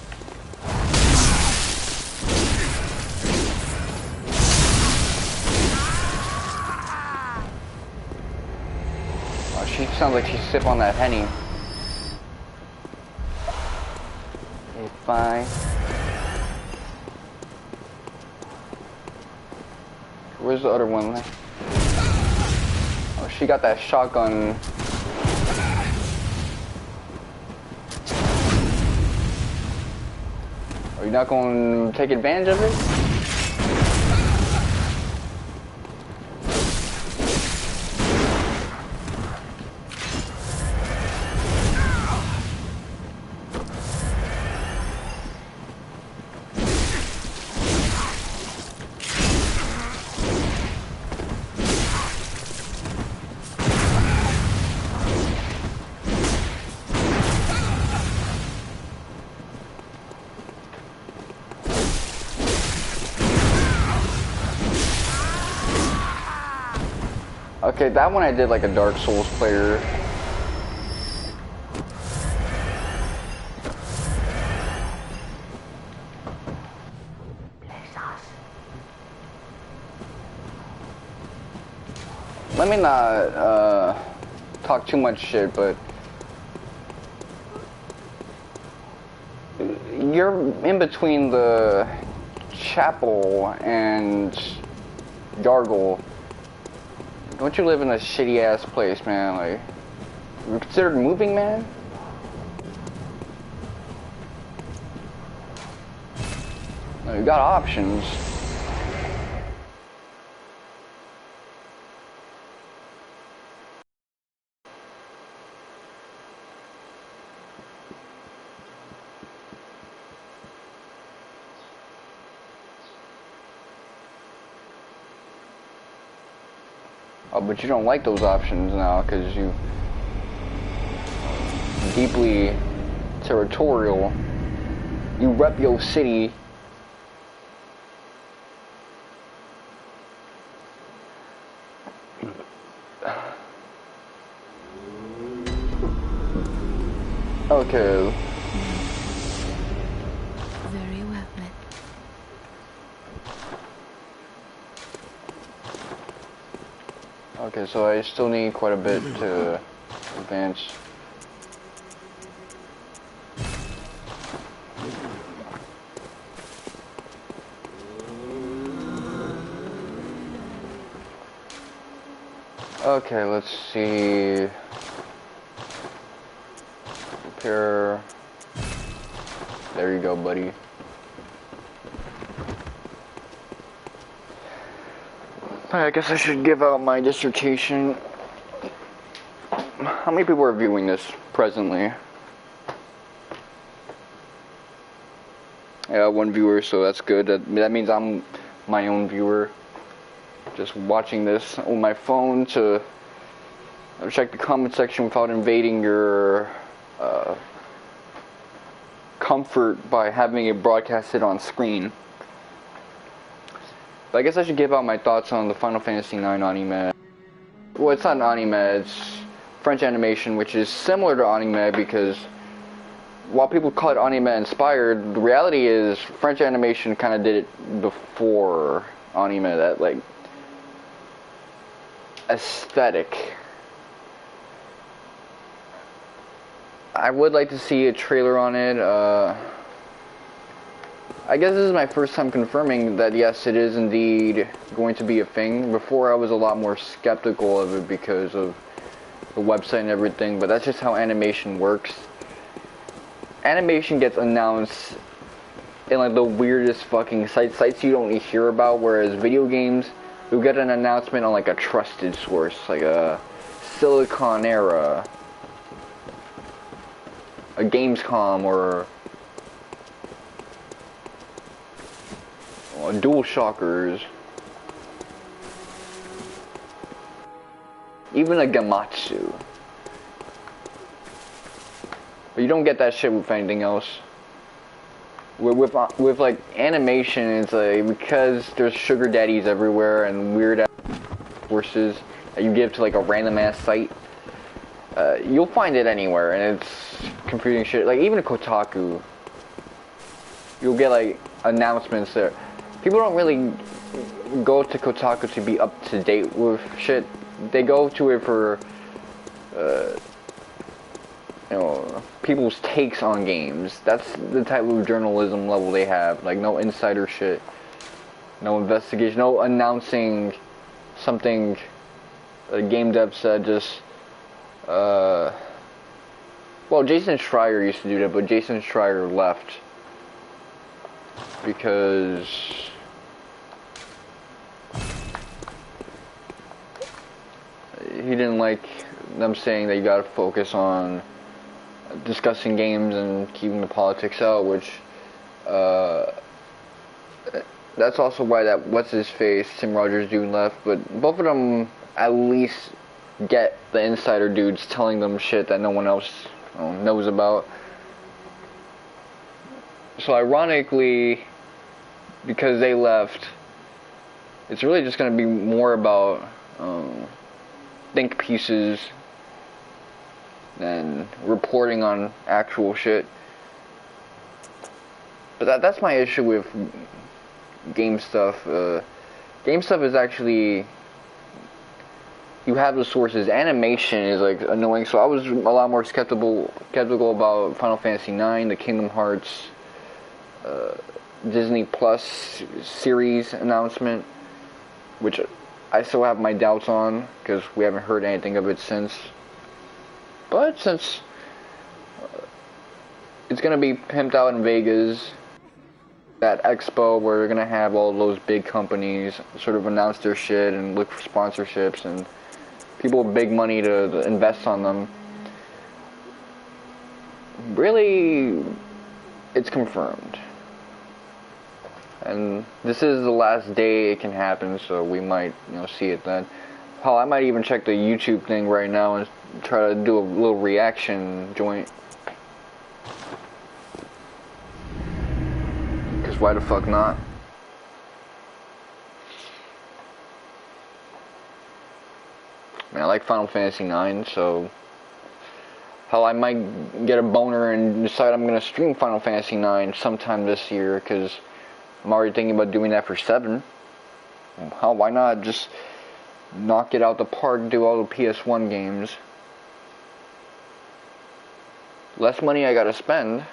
Oh, she sounds like she's sipping on that Henny. Okay, fine. Where's the other one? Oh, she got that shotgun. Are you not going to take advantage of it? Okay, that one I did like a Dark Souls player. Let me not talk too much shit, but you're in between the chapel and Gargle. Don't you live in a shitty ass place, man? Like, you considered moving, man? No, you got options. Oh, but you don't like those options now because you deeply territorial. You rep your city. Okay. Very well then. Okay, so I still need quite a bit to advance. Okay, let's see. Repair. There you go, buddy. I guess I should give out my dissertation. How many people are viewing this presently? Yeah, one viewer, so that's good. That means I'm my own viewer. Just watching this on my phone to check the comment section without invading your comfort by having it broadcasted on screen. But I guess I should give out my thoughts on the Final Fantasy IX anime. Well, it's not an anime, it's French animation, which is similar to anime because while people call it anime inspired, the reality is French animation kind of did it before anime. That, like, aesthetic. I would like to see a trailer on it. I guess this is my first time confirming that yes, it is indeed going to be a thing. Before I was a lot more skeptical of it because of the website and everything, but that's just how animation works. Animation gets announced in like the weirdest fucking sites you don't hear about, whereas video games, you'll get an announcement on like a trusted source, like a Silicon Era, a Gamescom, or Dual Shockers, even a Gamatsu. But you don't get that shit with anything else. With like animation, it's like because there's sugar daddies everywhere and weird ass horses that you give to like a random ass site. You'll find it anywhere, and it's confusing shit. Like even Kotaku, you'll get like announcements there. People don't really go to Kotaku to be up to date with shit. They go to it for you know, people's takes on games. That's the type of journalism level they have. Like no insider shit, no investigation, no announcing something a game dev said. Just well, Jason Schreier used to do that, but Jason Schreier left because he didn't like them saying that you gotta focus on discussing games and keeping the politics out, which that's also why that what's his face Tim Rogers dude left. But both of them at least get the insider dudes telling them shit that no one else knows about. So ironically, because they left, it's really just going to be more about think pieces than reporting on actual shit. But that's my issue with game stuff. Game stuff is actually, you have the sources. Animation is like annoying, so I was a lot more skeptical about Final Fantasy IX, the Kingdom Hearts Disney Plus series announcement, which I still have my doubts on because we haven't heard anything of it since. But since it's gonna be pimped out in Vegas, that expo where they're gonna have all those big companies sort of announce their shit and look for sponsorships and people with big money to invest on them, really, it's confirmed. And this is the last day it can happen, so we might, see it then. Hell, I might even check the YouTube thing right now and try to do a little reaction joint. Because why the fuck not? Man, I like Final Fantasy IX, so hell, I might get a boner and decide I'm gonna stream Final Fantasy IX sometime this year, because I'm already thinking about doing that for 7. Hell, why not just knock it out the park, do all the PS1 games? Less money I gotta spend.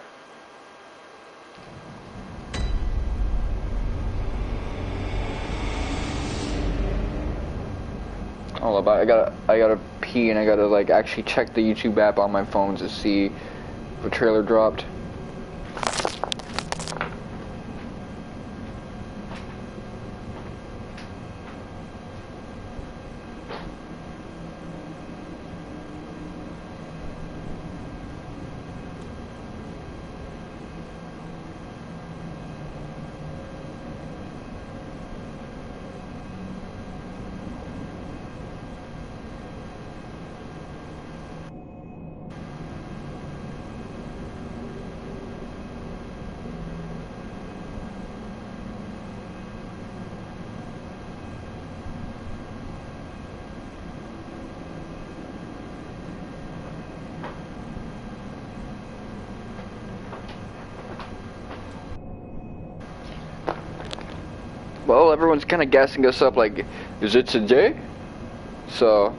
Hold up, I gotta pee, and I gotta like actually check the YouTube app on my phone to see if a trailer dropped. Well, everyone's kind of gassing us up like, is it today? So,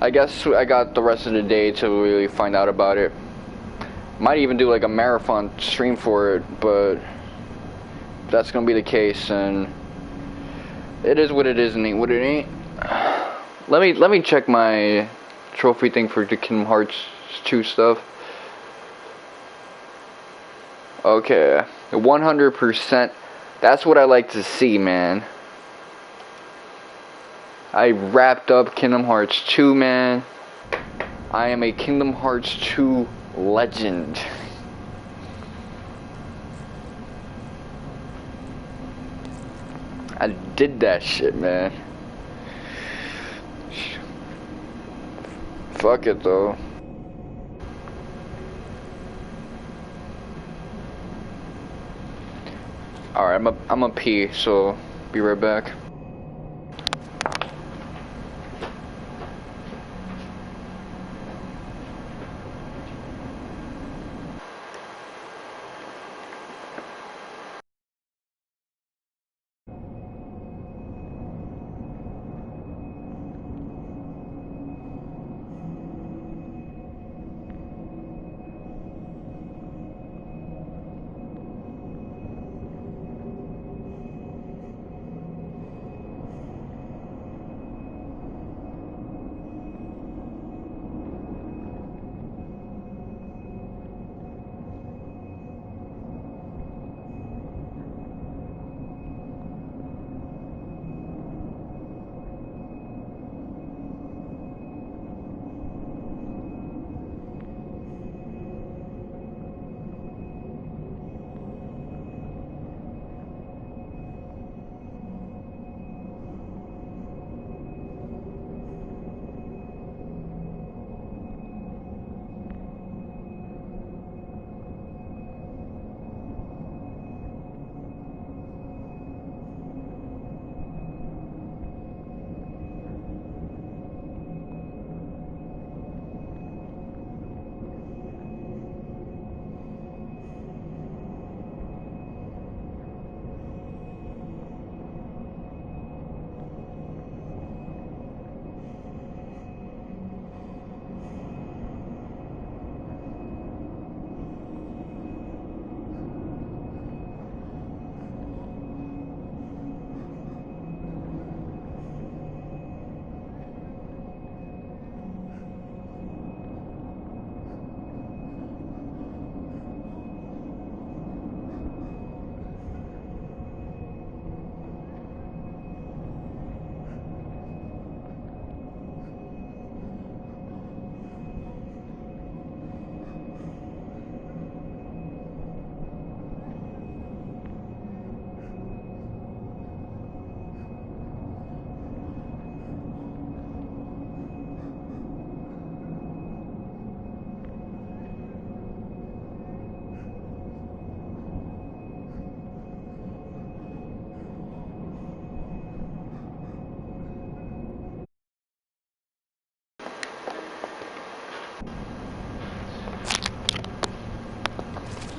I guess I got the rest of the day to really find out about it. Might even do like a marathon stream for it, but if that's gonna be the case, and it is what it is and ain't what it ain't. Let me check my trophy thing for the Kingdom Hearts 2 stuff. Okay, 100%. That's what I like to see, man. I wrapped up Kingdom Hearts 2, man. I am a Kingdom Hearts 2 legend. I did that shit, man. Fuck it, though. Alright, I'm a pee, so be right back.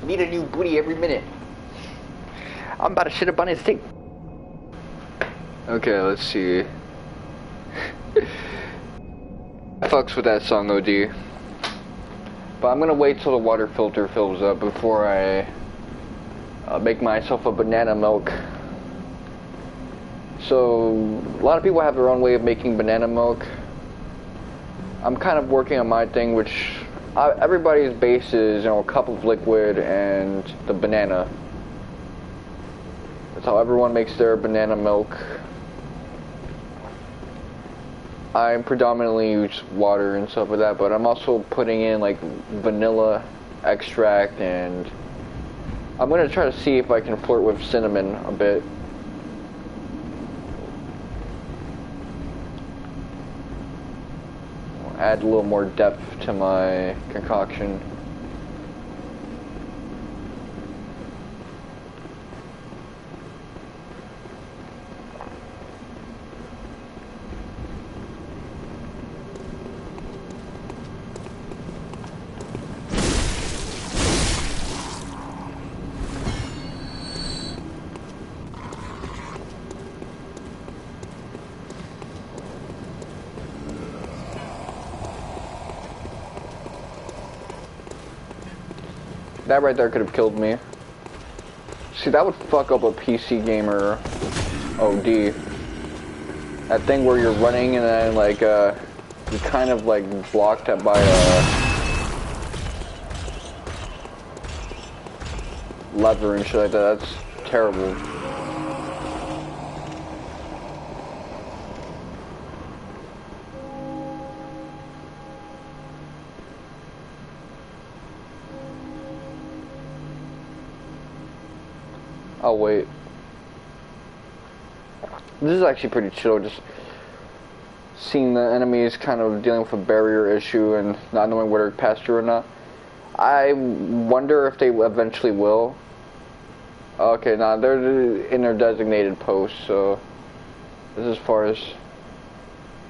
Need a new booty every minute. I'm about to shit up on his tape. Okay, let's see. I fucks with that song OD. But I'm gonna wait till the water filter fills up before I make myself a banana milk. So, a lot of people have their own way of making banana milk. I'm kind of working on my thing, which everybody's base is, a cup of liquid and the banana. That's how everyone makes their banana milk. I predominantly use water and stuff like that, but I'm also putting in like vanilla extract, and I'm gonna try to see if I can flirt with cinnamon a bit. Add a little more depth to my concoction. That right there could have killed me. See, that would fuck up a PC gamer OD. That thing where you're running and then like you kind of like blocked it by a lever and shit like that. That's terrible. Oh wait. This is actually pretty chill, just seeing the enemies kind of dealing with a barrier issue and not knowing whether to pass through or not. I wonder if they eventually will. Okay, nah, they're in their designated post, so this is as far as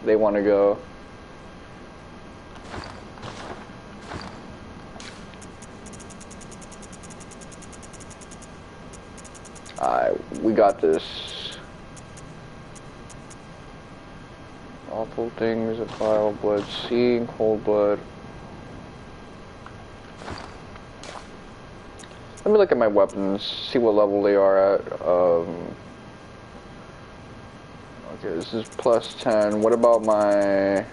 they want to go. Alright, we got this. Awful things of vile blood, seeing cold blood. Let me look at my weapons, see what level they are at. Okay, this is plus 10. What about my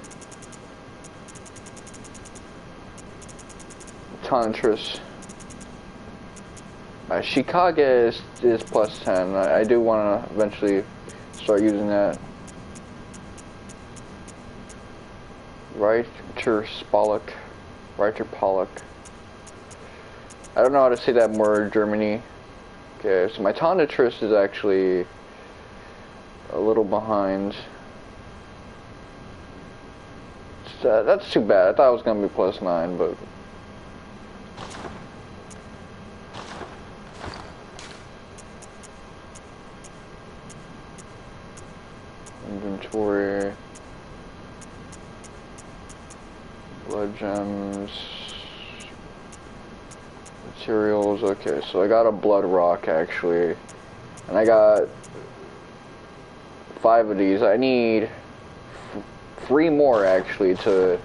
Tonitrus? My Shikage is plus 10. I do want to eventually start using that. Reiter Pollock. I don't know how to say that word, Germany. Okay, so my Tonitrus is actually a little behind. That's too bad. I thought it was going to be plus 9, but... Inventory... Blood gems... Materials, okay, so I got a blood rock, actually. And I got 5 of these. I need 3 more, actually, to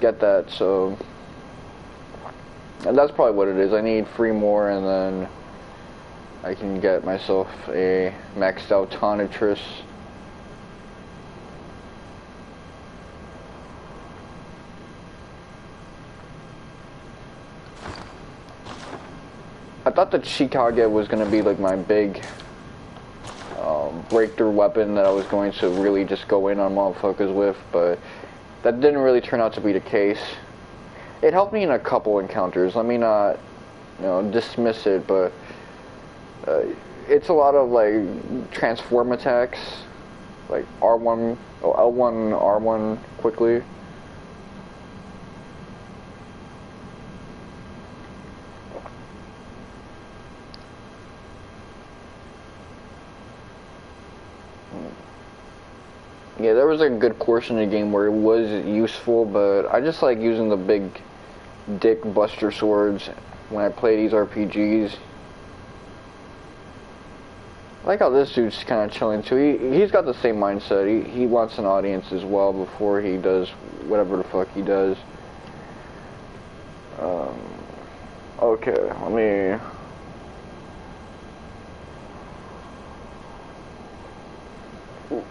get that, so... And that's probably what it is. I need 3 more, and then I can get myself a maxed out Tonitrus. I thought the Shikage was going to be like my big breakthrough weapon that I was going to really just go in on motherfuckers with, but that didn't really turn out to be the case. It helped me in a couple encounters. Let me not, dismiss it, but it's a lot of like transform attacks, like R1, L1, R1 quickly. Yeah, there was a good portion of the game where it was useful, but I just like using the big dick buster swords when I play these RPGs. I like how this dude's kind of chilling too. He's got the same mindset. He wants an audience as well before he does whatever the fuck he does. Okay,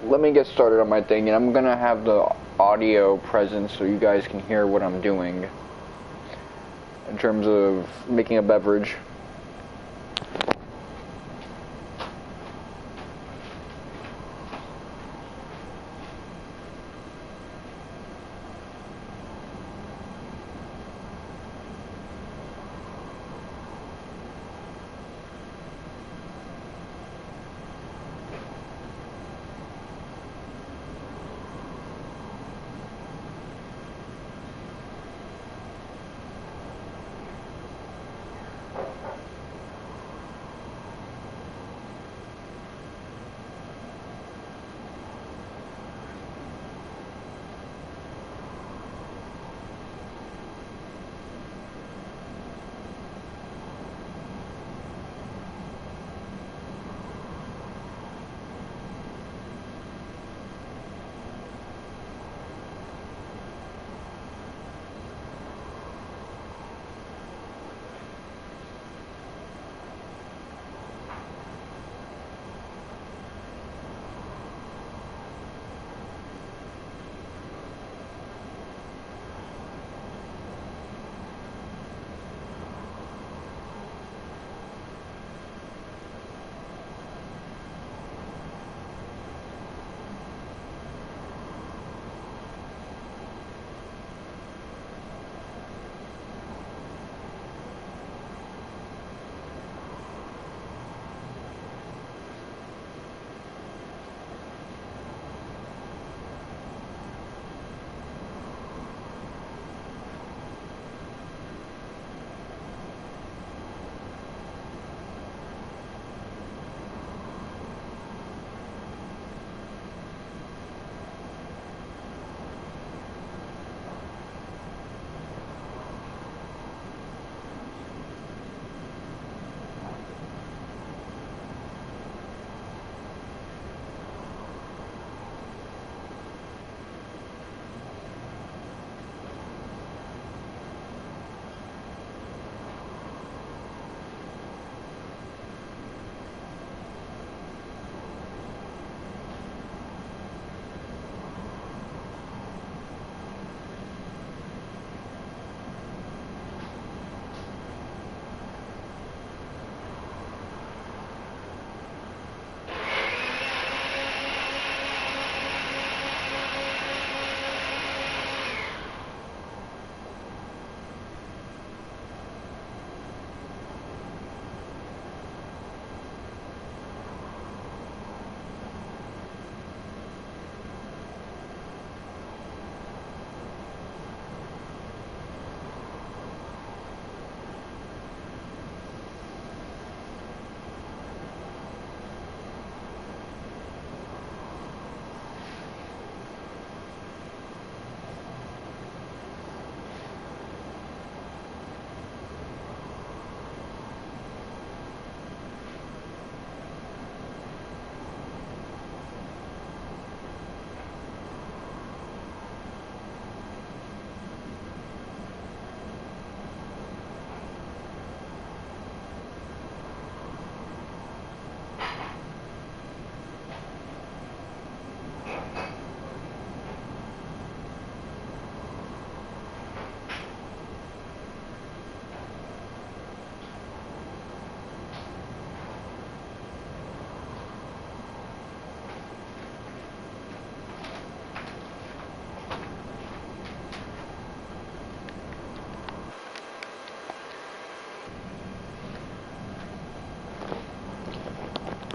let me get started on my thing, and I'm gonna have the audio present so you guys can hear what I'm doing in terms of making a beverage.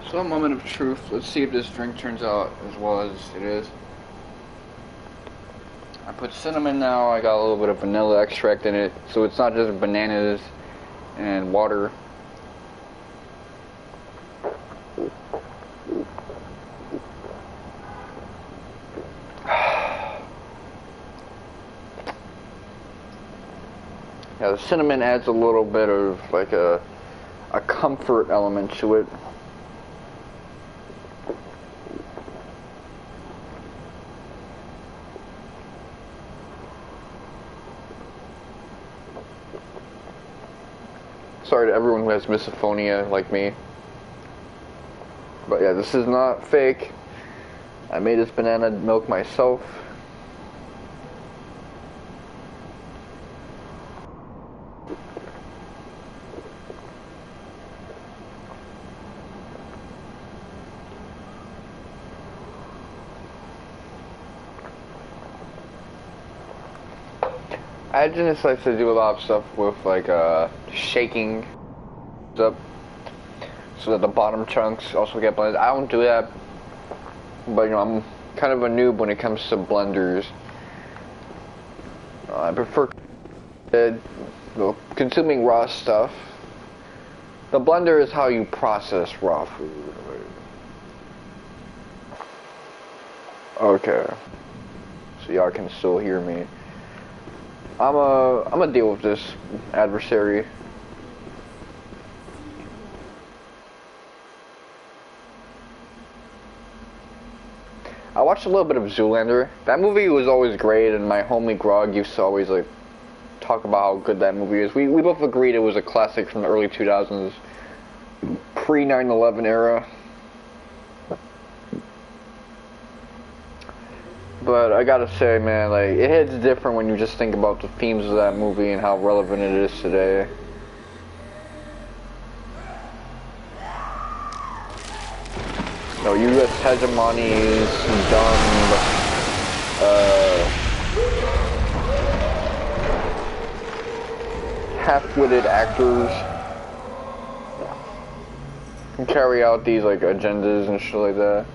So a moment of truth. Let's see if this drink turns out as well as it is. I put cinnamon now. I got a little bit of vanilla extract in it, so it's not just bananas and water. Yeah, the cinnamon adds a little bit of like a comfort element to it. Sorry to everyone who has misophonia like me. But yeah, this is not fake. I made this banana milk myself. I just like to do a lot of stuff with like shaking up so that the bottom chunks also get blended. I don't do that, but you know, I'm kind of a noob when it comes to blenders. I prefer consuming raw stuff. The blender is how you process raw food. Okay, so y'all can still hear me. I'm gonna deal with this adversary. I watched a little bit of Zoolander. That movie was always great, and my homie Grog used to always like talk about how good that movie is. We both agreed it was a classic from the early 2000s, pre 9/11 era. But I gotta say, man, like, it hits different when you just think about the themes of that movie and how relevant it is today. No, U.S. hegemony is dumb, half-witted actors can carry out these, like, agendas and shit like that.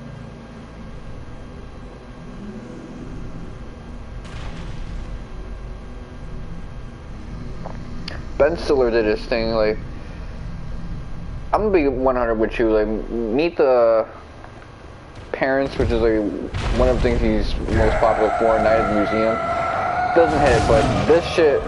Ben Stiller did his thing, like, I'm gonna be 100 with you, like, Meet the Parents, which is like one of the things he's most popular for, Night at the Museum, doesn't hit, but this shit,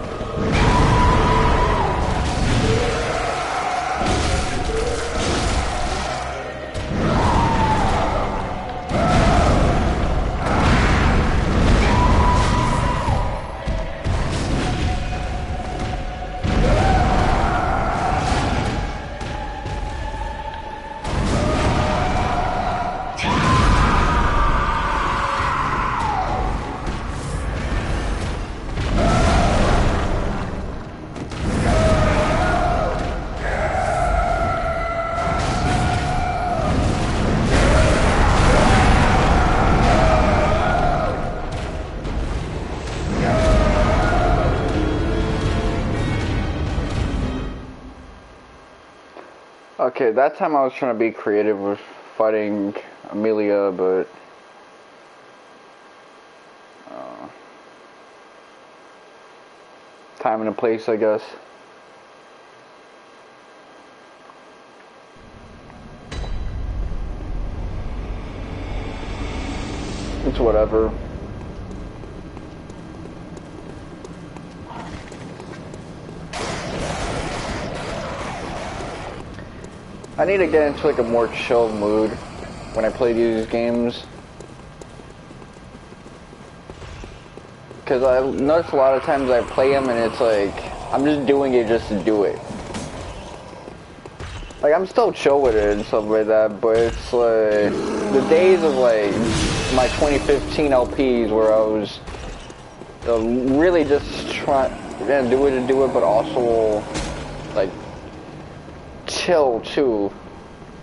okay, that time I was trying to be creative with fighting Amelia, but time and a place, I guess. It's whatever. I need to get into like a more chill mood when I play these games, because I notice a lot of times I play them and it's like I'm just doing it just to do it. Like, I'm still chill with it and stuff like that, but it's like the days of like my 2015 LPs where I was really just trying to do it, but also like chill too.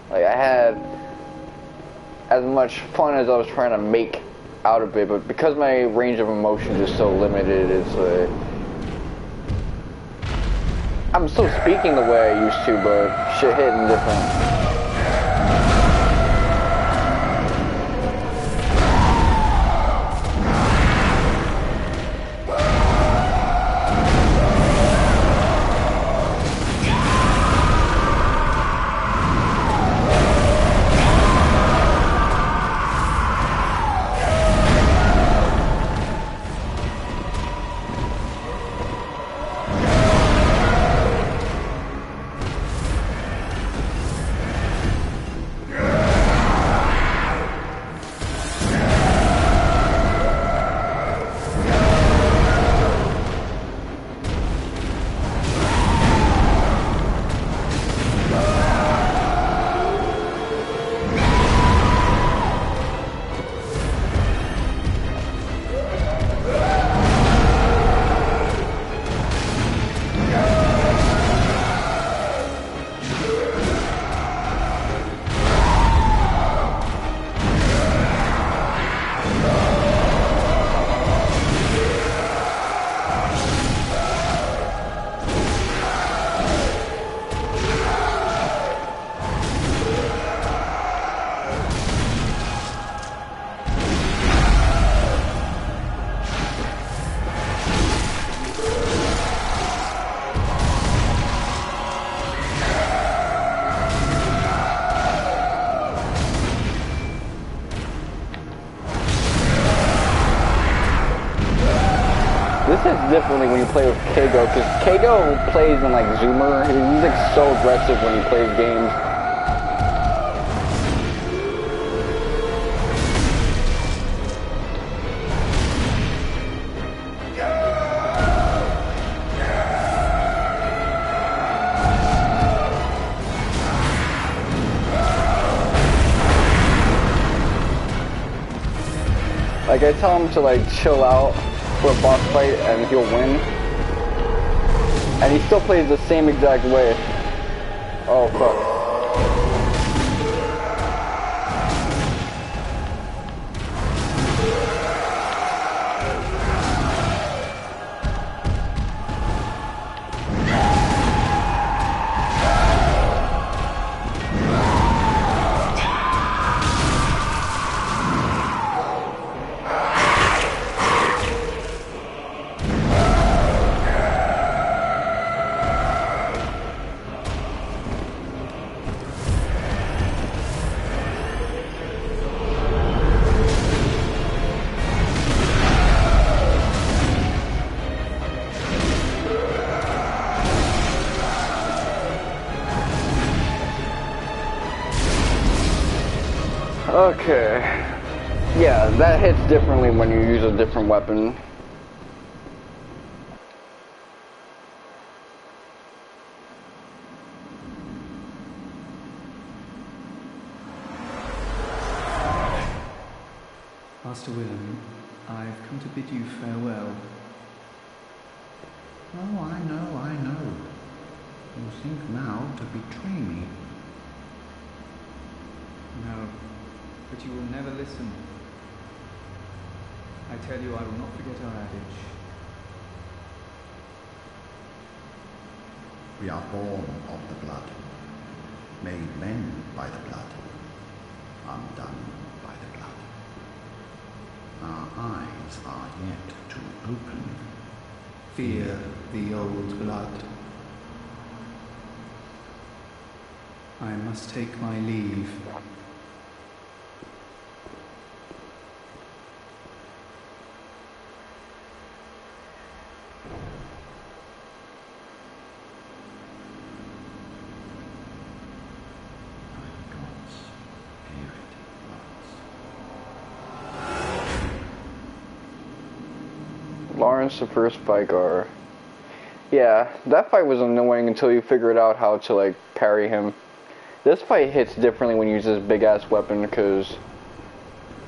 Like, I had as much fun as I was trying to make out of it, but because my range of emotions is so limited, it's like I'm still speaking the way I used to, but shit hitting different. hits differently when you play with Kago, because Kago plays in like Zoomer. He's like so aggressive when he plays games. Like, I tell him to, like, chill out for a boss fight and he'll win. And he still plays the same exact way. Oh, fuck. Okay. Yeah, that hits differently when you use a different weapon. Master Willem, I've come to bid you farewell. Oh, I know. You think now to betray me. No, but you will never listen. I tell you, I will not forget our adage. We are born of the blood, made men by the blood, undone by the blood. Our eyes are yet to open. Fear the old blood. I must take my leave. Lawrence the first Vicar. Yeah, that fight was annoying until you figured out how to, like, parry him. This fight hits differently when you use this big-ass weapon, because...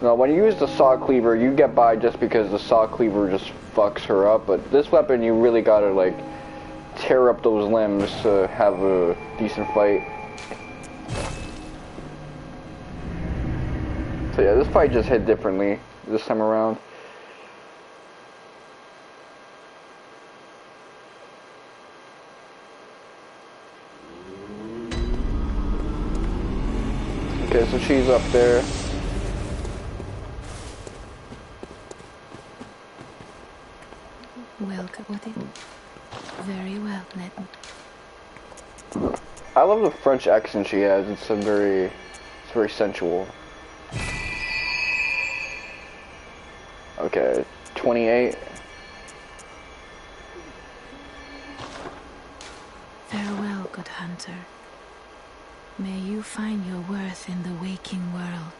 No, when you use the saw cleaver, you get by just because the saw cleaver just fucks her up, but this weapon, you really gotta, like, tear up those limbs to have a decent fight. So yeah, this fight just hit differently this time around. Okay, so she's up there. Well, got it. Very well, let me. I love the French accent she has. It's very sensual. Okay, 28. Farewell, good hunter. May you find your worth in the waking world.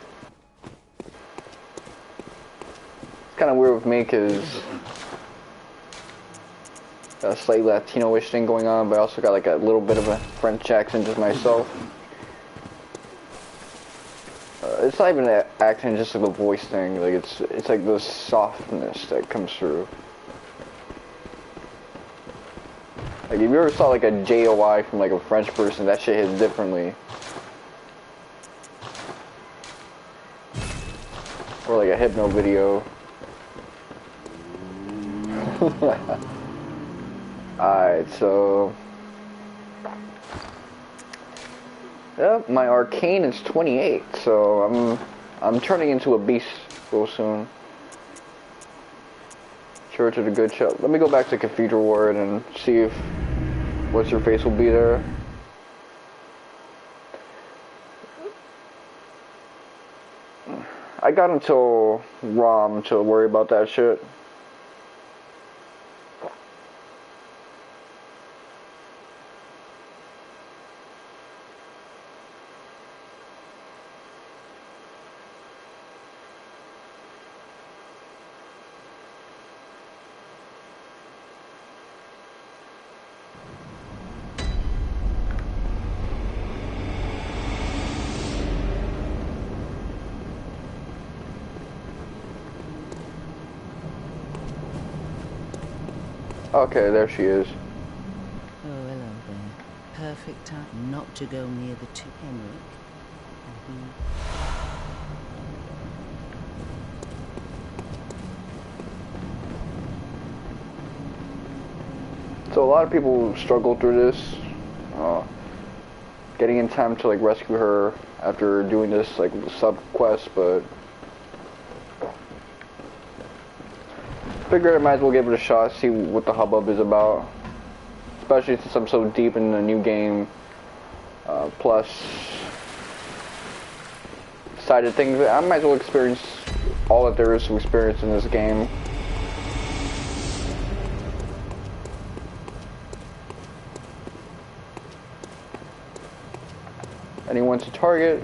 It's kind of weird with me because got a slight Latino-ish thing going on, but I also got like a little bit of a French accent just myself. It's not even an accent, just like a voice thing. Like it's like the softness that comes through. Like if you ever saw like a JOI from like a French person, that shit hits differently. Or like a hypno video. Alright, so... Yep, my arcane is 28, so I'm turning into a beast real soon. Church of the Good Shepherd. Let me go back to Cathedral Ward and see if what's your face will be there. I got until ROM to worry about that shit. Okay, there she is. Oh, hello there. Perfect time not to go near the two Henrik. So a lot of people struggle through this, getting in time to like rescue her after doing this like sub quest, but figured I might as well give it a shot, see what the hubbub is about. Especially since I'm so deep in the new game. Plus, decided things. I might as well experience all that there is to experience in this game. Anyone to target?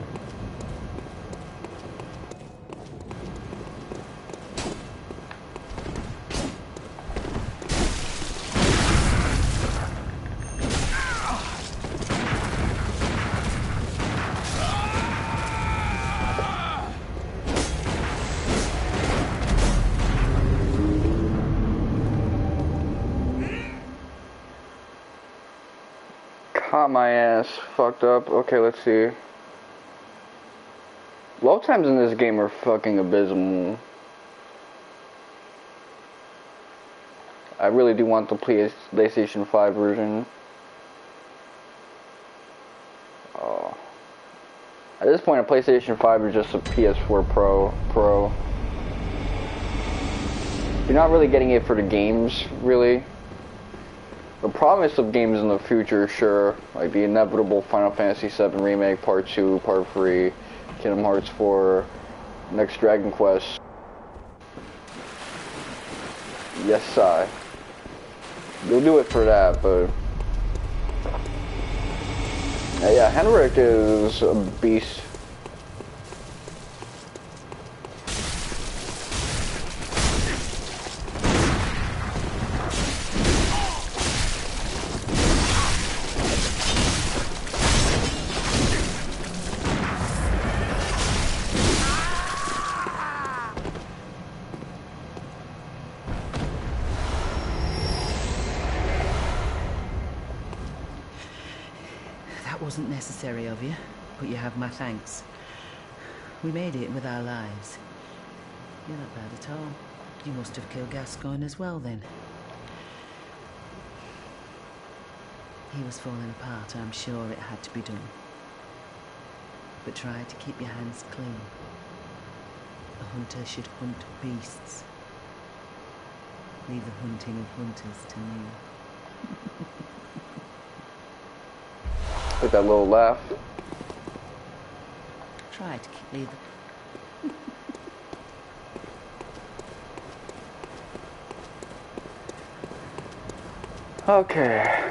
Caught my ass fucked up. Okay, let's see. Load times in this game are fucking abysmal. I really do want the PlayStation 5 version. Oh. At this point, a PlayStation 5 is just a PS4 Pro. You're not really getting it for the games, really. The promise of games in the future, sure, like the inevitable Final Fantasy VII Remake, Part 2, Part 3, Kingdom Hearts 4, next Dragon Quest. Yes, you'll do it for that, but yeah, Henrik is a beast. Wasn't necessary of you, but you have my thanks. We made it with our lives. You're not bad at all. You must have killed Gascoigne as well, then. He was falling apart, I'm sure it had to be done. But try to keep your hands clean. A hunter should hunt beasts. Leave the hunting of hunters to me. With that little laugh. Try to keep leaving. Okay.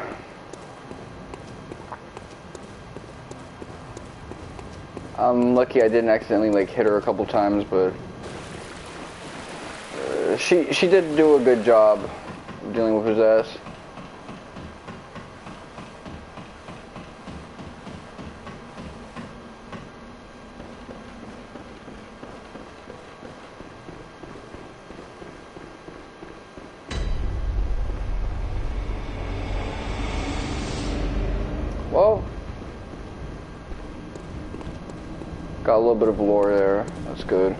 I'm lucky I didn't accidentally like hit her a couple times, but she did do a good job dealing with his ass. Well, got a little bit of lore there. That's good.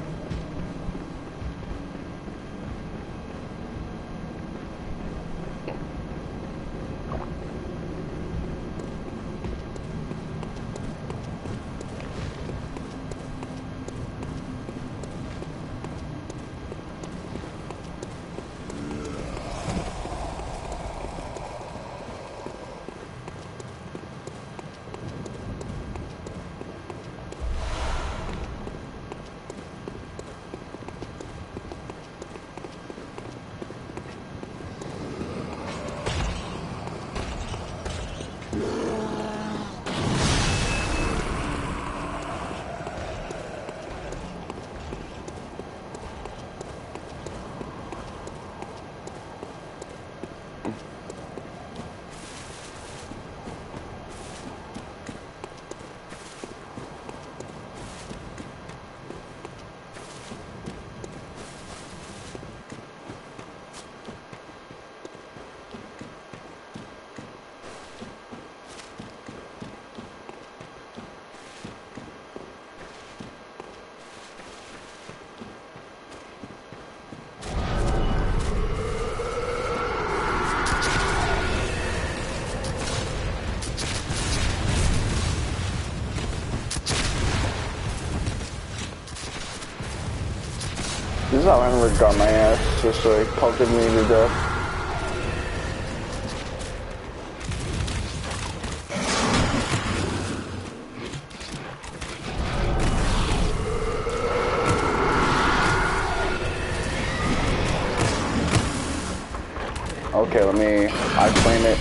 This is how Henrik got my ass, just like pelted me to death. Okay, I claim it.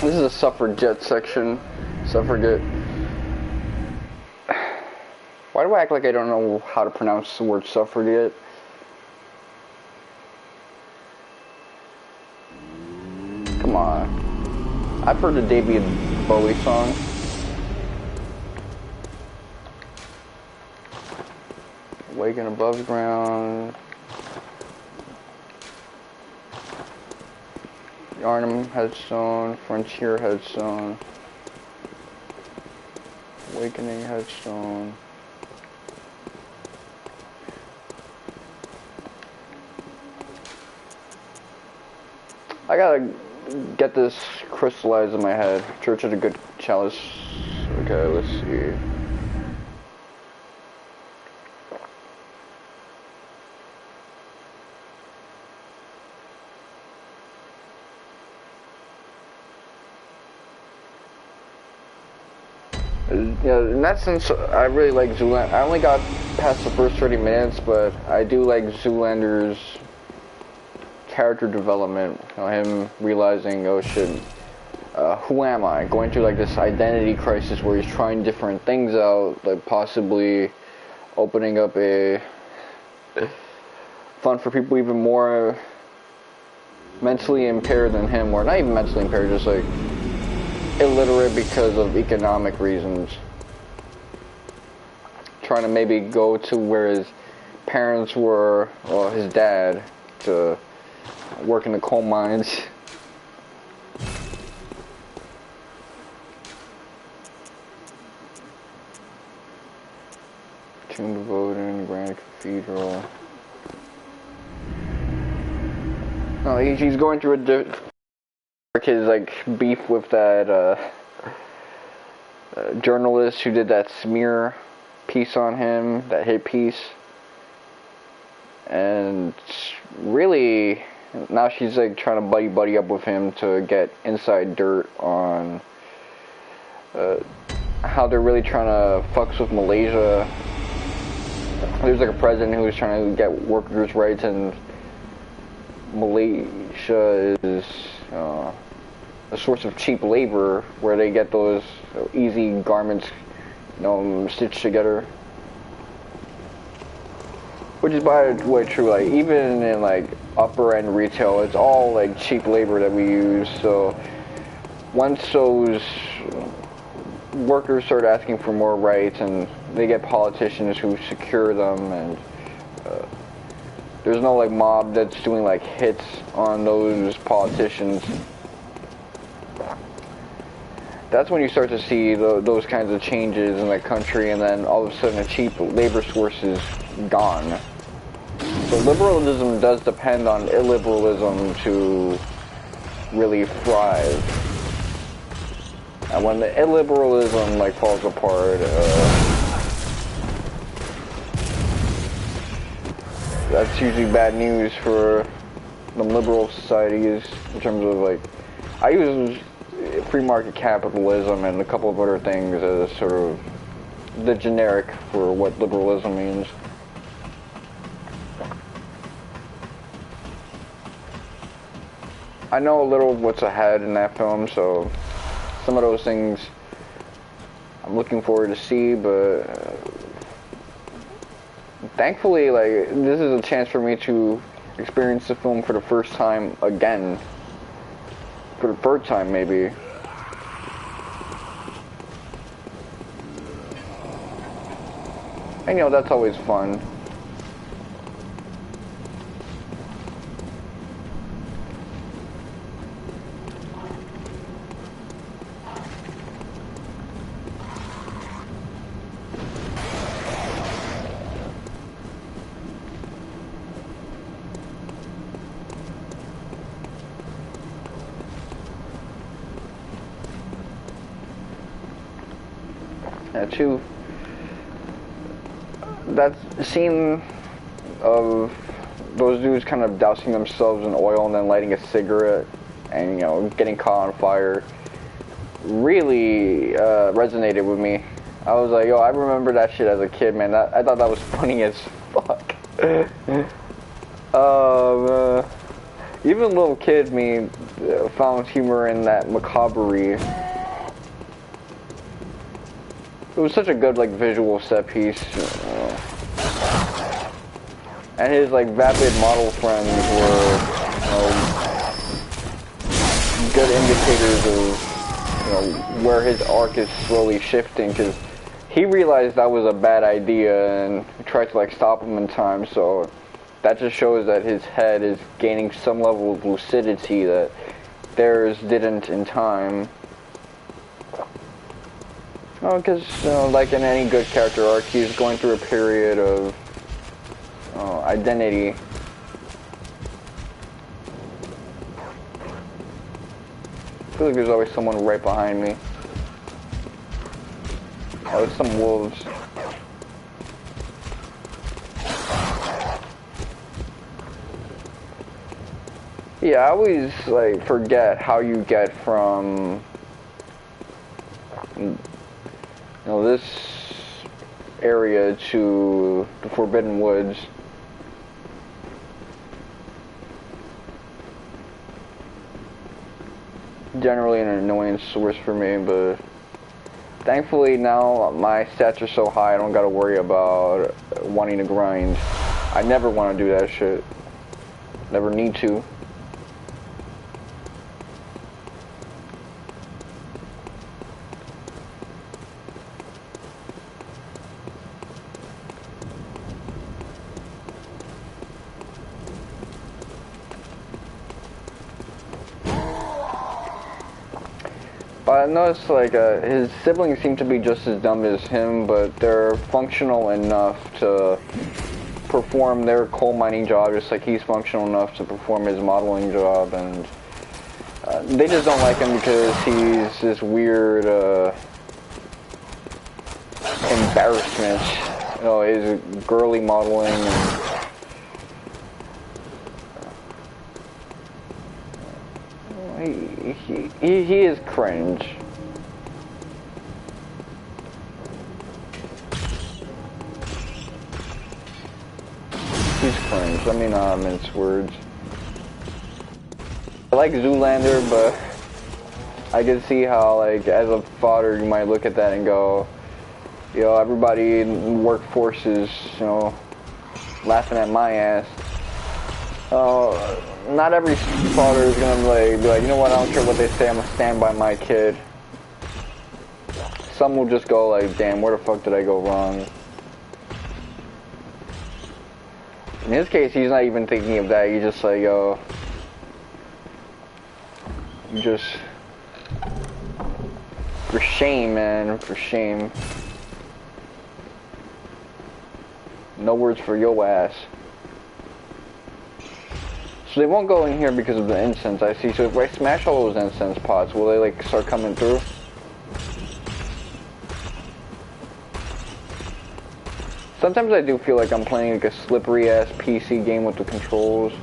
This is a suffragette section. Suffragette. Why do I act like I don't know how to pronounce the word suffragette? Come on. I've heard the David Bowie song. Waking above ground. Arnhem headstone, Frontier headstone, Awakening headstone. I gotta get this crystallized in my head. Church of the Good Chalice. Okay, let's see. Yeah, in that sense, I really like Zoolander. I only got past the first 30 minutes, but I do like Zoolander's character development. You know, him realizing, oh shit, who am I? Going through like this identity crisis where he's trying different things out, like possibly opening up a fund for people even more mentally impaired than him, or not even mentally impaired, just like illiterate because of economic reasons. Trying to maybe go to where his parents were, or his dad, to work in the coal mines. Tomb of Odin, Grand Cathedral. No, he's going through his like beef with that journalist who did that smear piece on him, that hit piece, and really now she's like trying to buddy up with him to get inside dirt on how they're really trying to fucks with Malaysia. There's like a president who's trying to get workers' rights, and Malaysia is a source of cheap labor where they get those easy garments, you know, stitched together. Which is, by the way, true. Like even in like upper end retail, it's all like cheap labor that we use. So once those workers start asking for more rights, and they get politicians who secure them, and there's no like mob that's doing like hits on those politicians. That's when you start to see those kinds of changes in the country, and then all of a sudden a cheap labor source is gone. So liberalism does depend on illiberalism to really thrive. And when the illiberalism like falls apart, that's usually bad news for the liberal societies in terms of like, I use free market capitalism and a couple of other things as sort of the generic for what liberalism means. I know a little of what's ahead in that film, so some of those things I'm looking forward to see, but thankfully, like, this is a chance for me to experience the film for the first time again. For the third time, maybe. And, you know, that's always fun. tattoo. That scene of those dudes kind of dousing themselves in oil and then lighting a cigarette and, you know, getting caught on fire really resonated with me. I was like, yo, I remember that shit as a kid, man. I thought that was funny as fuck. Even little kid me found humor in that macabrery. It was such a good, like, visual set piece. And his, like, vapid model friends were, you know, good indicators of, you know, where his arc is slowly shifting, because he realized that was a bad idea and tried to, like, stop him in time, so that just shows that his head is gaining some level of lucidity that theirs didn't in time. Oh, because, you know, like in any good character arc, he's going through a period of identity. I feel like there's always someone right behind me. Oh, it's some wolves. Yeah, I always, like, forget how you get from, you know, this area to the Forbidden Woods. Generally an annoyance source for me, but thankfully now my stats are so high I don't gotta worry about wanting to grind. I never want to do that shit. Never need to. I noticed, like, his siblings seem to be just as dumb as him, but they're functional enough to perform their coal mining job just like he's functional enough to perform his modeling job, and they just don't like him because he's this weird embarrassment. You know, his girly modeling and he is cringe. He's cringe. Let me not mince words. I like Zoolander, but I can see how, like, as a father, you might look at that and go, you know, everybody in workforces, you know, laughing at my ass. Not every father is gonna be like, you know what, I don't care what they say, I'm gonna stand by my kid. Some will just go like, damn, where the fuck did I go wrong? In his case, he's not even thinking of that, he's just like, yo, you just, for shame, man, for shame. No words for your ass. So they won't go in here because of the incense, I see. So if I smash all those incense pots, will they, like, start coming through? Sometimes I do feel like I'm playing, like, a slippery-ass PC game with the controls.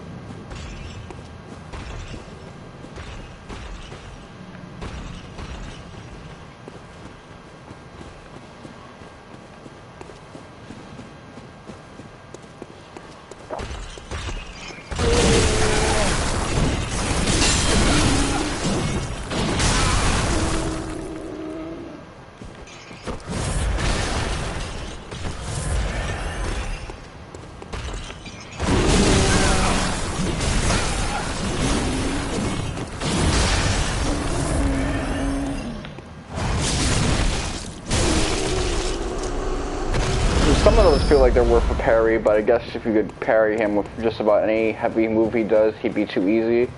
Some of those feel like they're worth a parry, but I guess if you could parry him with just about any heavy move he does, he'd be too easy.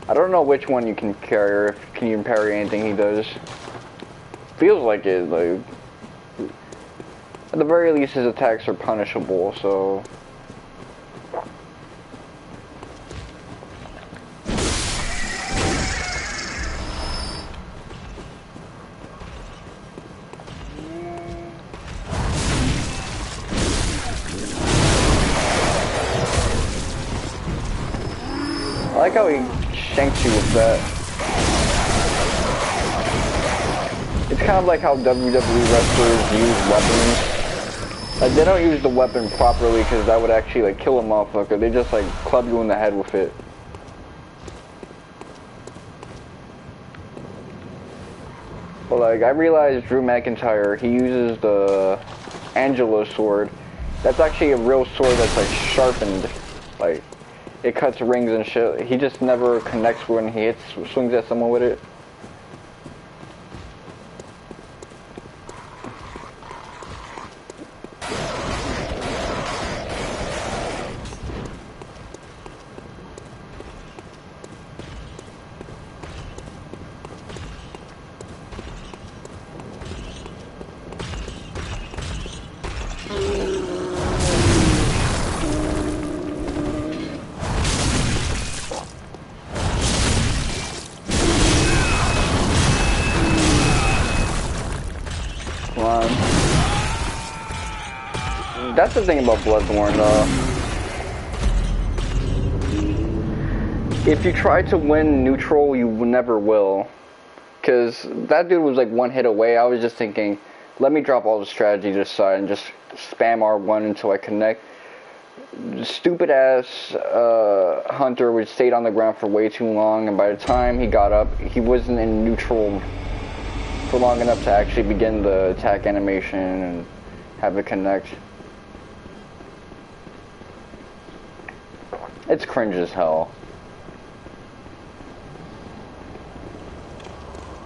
I don't know which one you can carry, or if can you parry anything he does. Feels like it, like, at the very least his attacks are punishable, so... like how he shanks you with that. It's kind of like how WWE wrestlers use weapons. Like, they don't use the weapon properly because that would actually, like, kill a motherfucker. They just, like, club you in the head with it. But, like, I realized Drew McIntyre, he uses the Angela sword. That's actually a real sword that's, like, sharpened. Like, it cuts rings and shit. He just never connects when he swings at someone with it. That's the thing about Bloodborne, though. If you try to win neutral, you never will. Because that dude was like one hit away. I was just thinking, let me drop all the strategy to the side and just spam R1 until I connect. Stupid ass Hunter would stayed on the ground for way too long, and by the time he got up, he wasn't in neutral for long enough to actually begin the attack animation and have it connect. It's cringe as hell.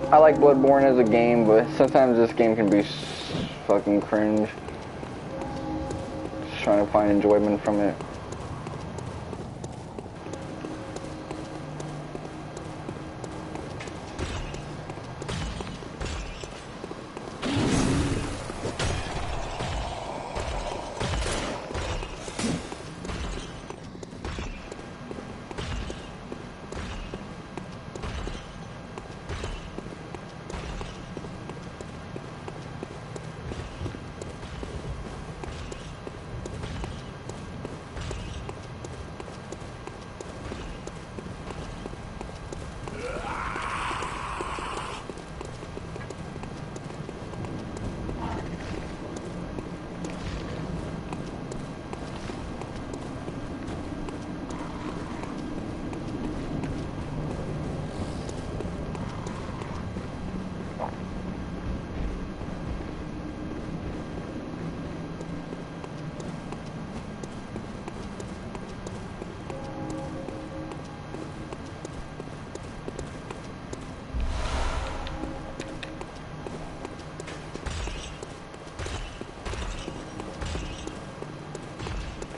I like Bloodborne as a game, but sometimes this game can be fucking cringe. Just trying to find enjoyment from it.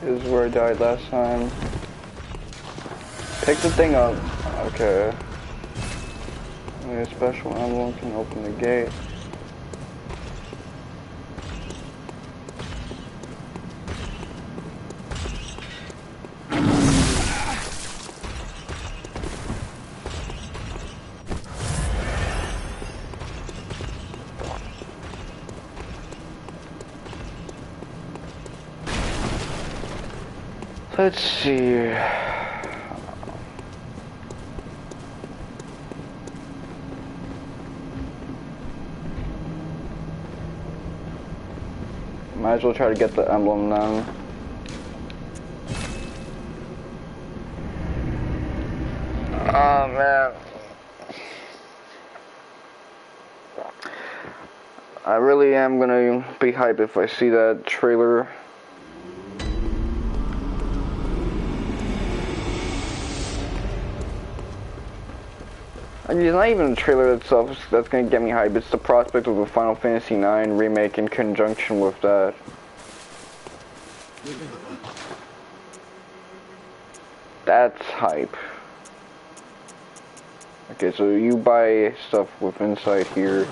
This is where I died last time. Pick the thing up. Okay. Only a special emblem can open the gate. Let's see. Might as well try to get the emblem then. Oh man. I really am gonna be hyped if I see that trailer. It's not even the trailer itself that's going to get me hyped, it's the prospect of a Final Fantasy IX remake in conjunction with that. That's hype. Okay, so you buy stuff with inside here.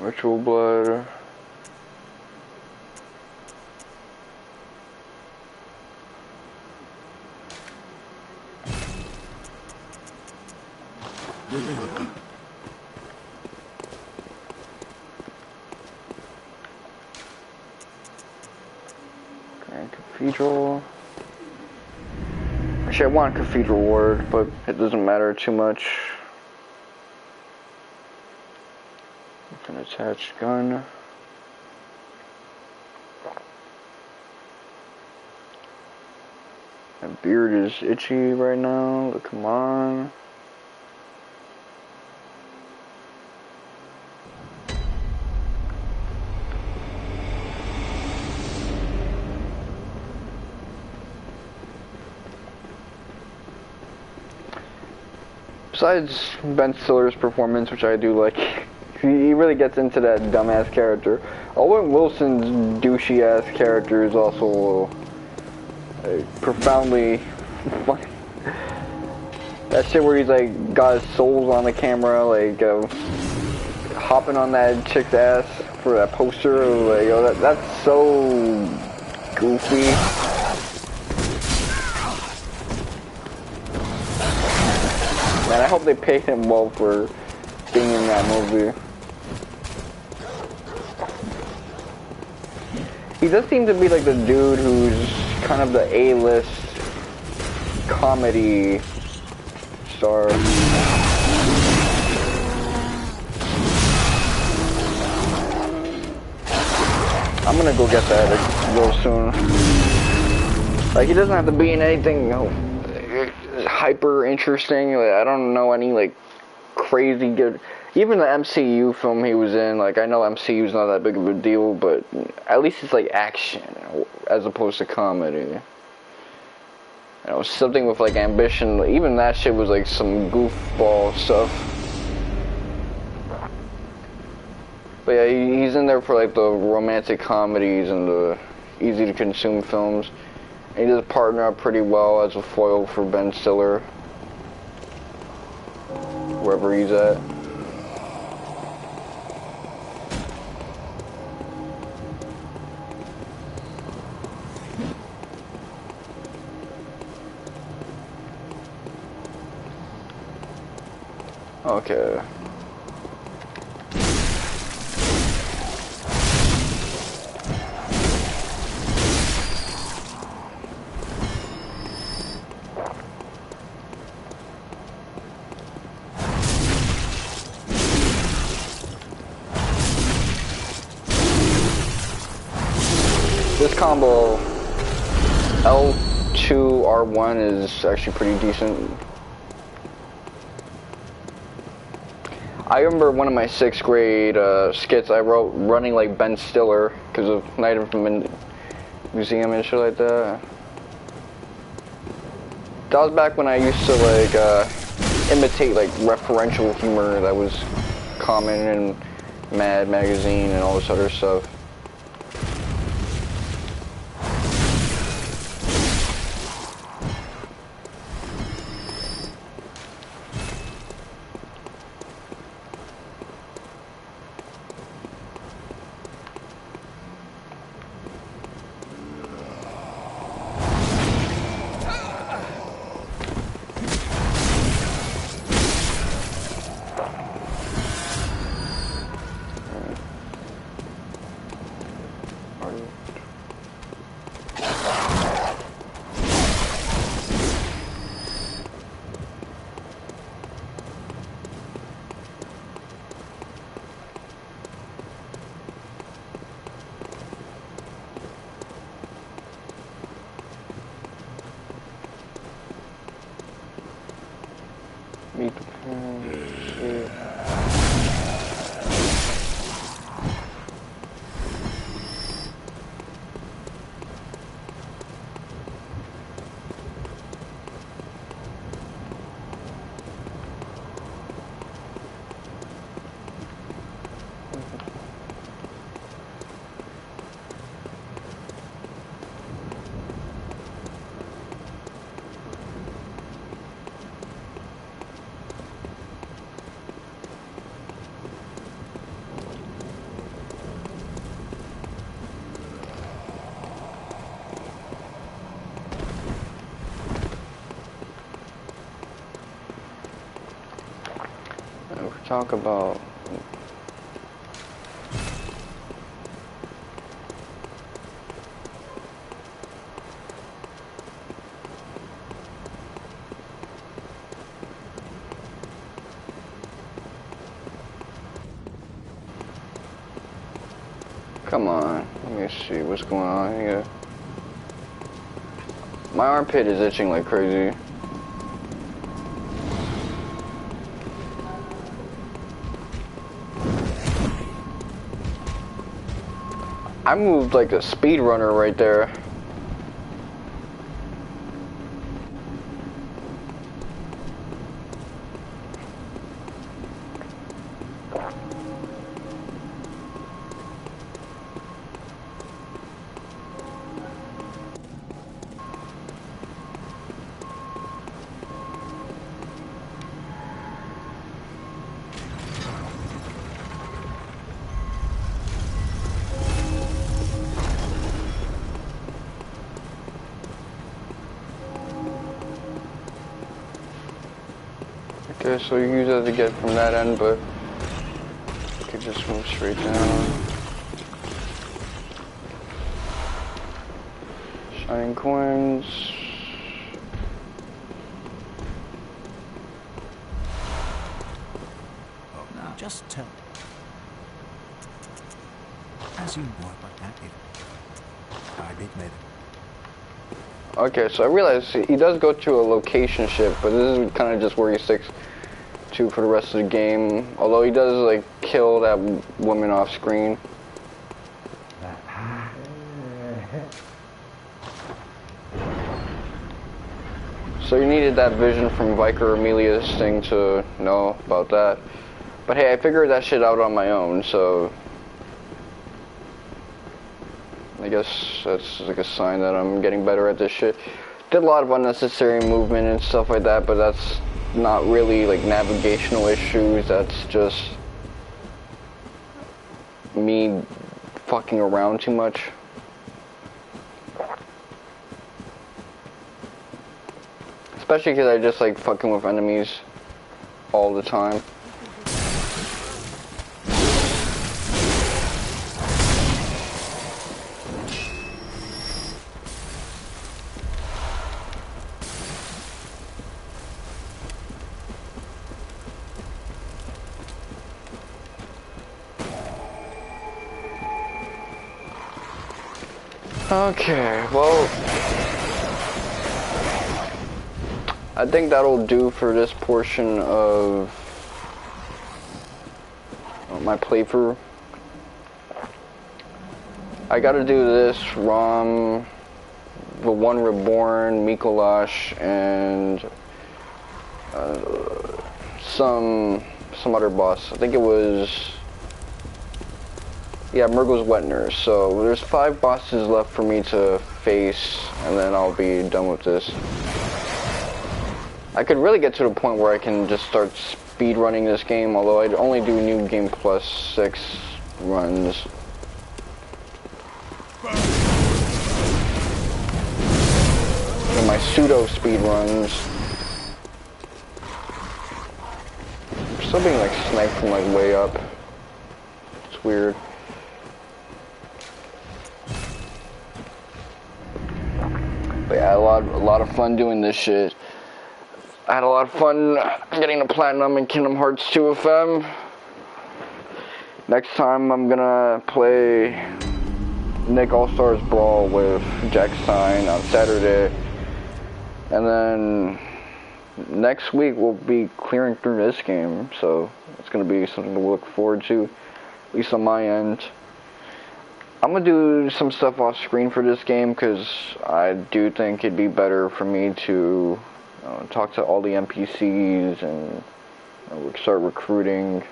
Ritual blood. Cathedral. Actually, I want a Cathedral Ward, but it doesn't matter too much. An attached gun. My beard is itchy right now. Look, come on. Besides Ben Stiller's performance, which I do like, he really gets into that dumbass character. Owen Wilson's douchey ass character is also profoundly funny. That shit where he's like got his souls on the camera, like hopping on that chick's ass for that poster. Like, yo, that's so goofy. Man, I hope they paid him well for being in that movie. He does seem to be like the dude who's kind of the A-list comedy star. I'm gonna go get that real soon. Like, he doesn't have to be in anything, you know, hyper interesting. Like, I don't know any like crazy good. Even the MCU film he was in, like, I know MCU's not that big of a deal, but at least it's like action as opposed to comedy. You know, something with like ambition. Even that shit was like some goofball stuff. But yeah, he's in there for like the romantic comedies and the easy to consume films. And he does partner up pretty well as a foil for Ben Stiller, wherever he's at. Okay. This combo L2 R1 is actually pretty decent. I remember one of my 6th grade skits I wrote running like Ben Stiller because of Night of the Museum and shit like that. That was back when I used to like imitate like referential humor that was common in Mad Magazine and all this other stuff. Meet the parents. Talk about Come on. Let me see what's going on here. My armpit is itching like crazy. I moved like a speedrunner right there. Okay, so you use that to get from that end, but you could just move straight down. Shining coins. Oh, now just tell me. As you know about that, I did maybe. Okay, so I realize he does go to a location ship, but this is kind of just where he sticks to for the rest of the game. Although he does like kill that woman off screen. So you needed that vision from Vicar Amelia's thing to know about that. But hey, I figured that shit out on my own, so I guess that's like a sign that I'm getting better at this shit. Did a lot of unnecessary movement and stuff like that, but that's not really like navigational issues. That's just me fucking around too much. Especially because I just like fucking with enemies all the time. Okay, well, I think that'll do for this portion of my playthrough. I gotta do this, Rom, the one Reborn, Mikolash, and some other boss. I think it was, yeah, Murgle's Wetner. So there's 5 bosses left for me to face, and then I'll be done with this. I could really get to the point where I can just start speed running this game, although I'd only do New Game Plus 6 runs. And my pseudo speed runs. I'm still being like sniped from like way up. It's weird. But yeah, a lot of fun doing this shit. I had a lot of fun getting the platinum in Kingdom Hearts 2 FM. Next time I'm gonna play Nick All-Stars Brawl with Jack Stein on Saturday. And then next week we'll be clearing through this game. So it's gonna be something to look forward to, at least on my end. I'm gonna do some stuff off screen for this game because I do think it'd be better for me to talk to all the NPCs and start recruiting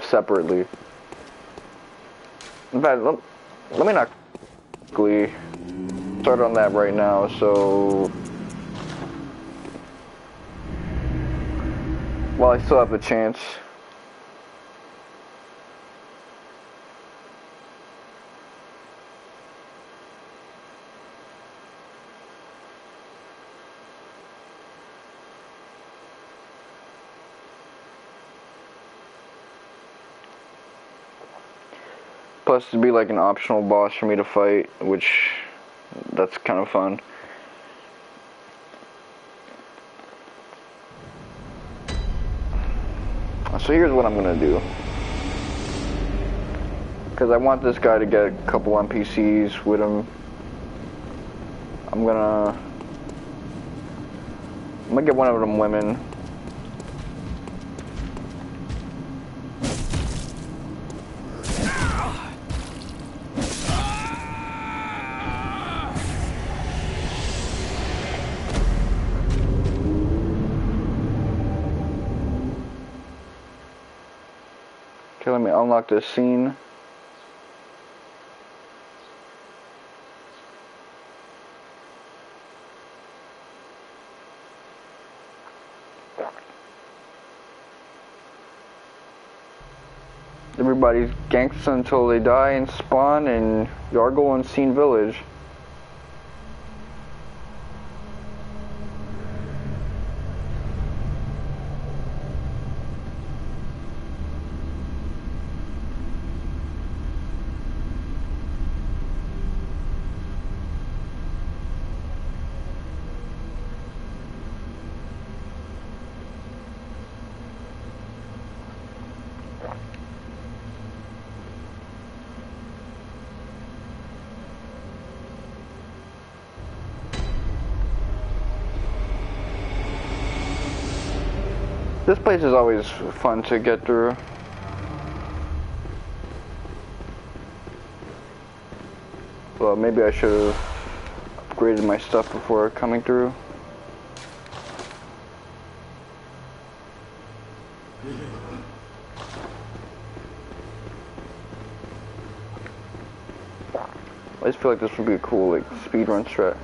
separately. In fact, let me not start on that right now. So while I still have a chance. Plus, it'd be like an optional boss for me to fight, which that's kind of fun. So here's what I'm gonna do. Because I want this guy to get a couple NPCs with him. I'm gonna get one of them women. Okay, let me unlock this scene. Everybody's gangsta until they die and spawn in Yargle and Scene Village. This place is always fun to get through. Well, maybe I should have upgraded my stuff before coming through. I just feel like this would be a cool like speedrun strat.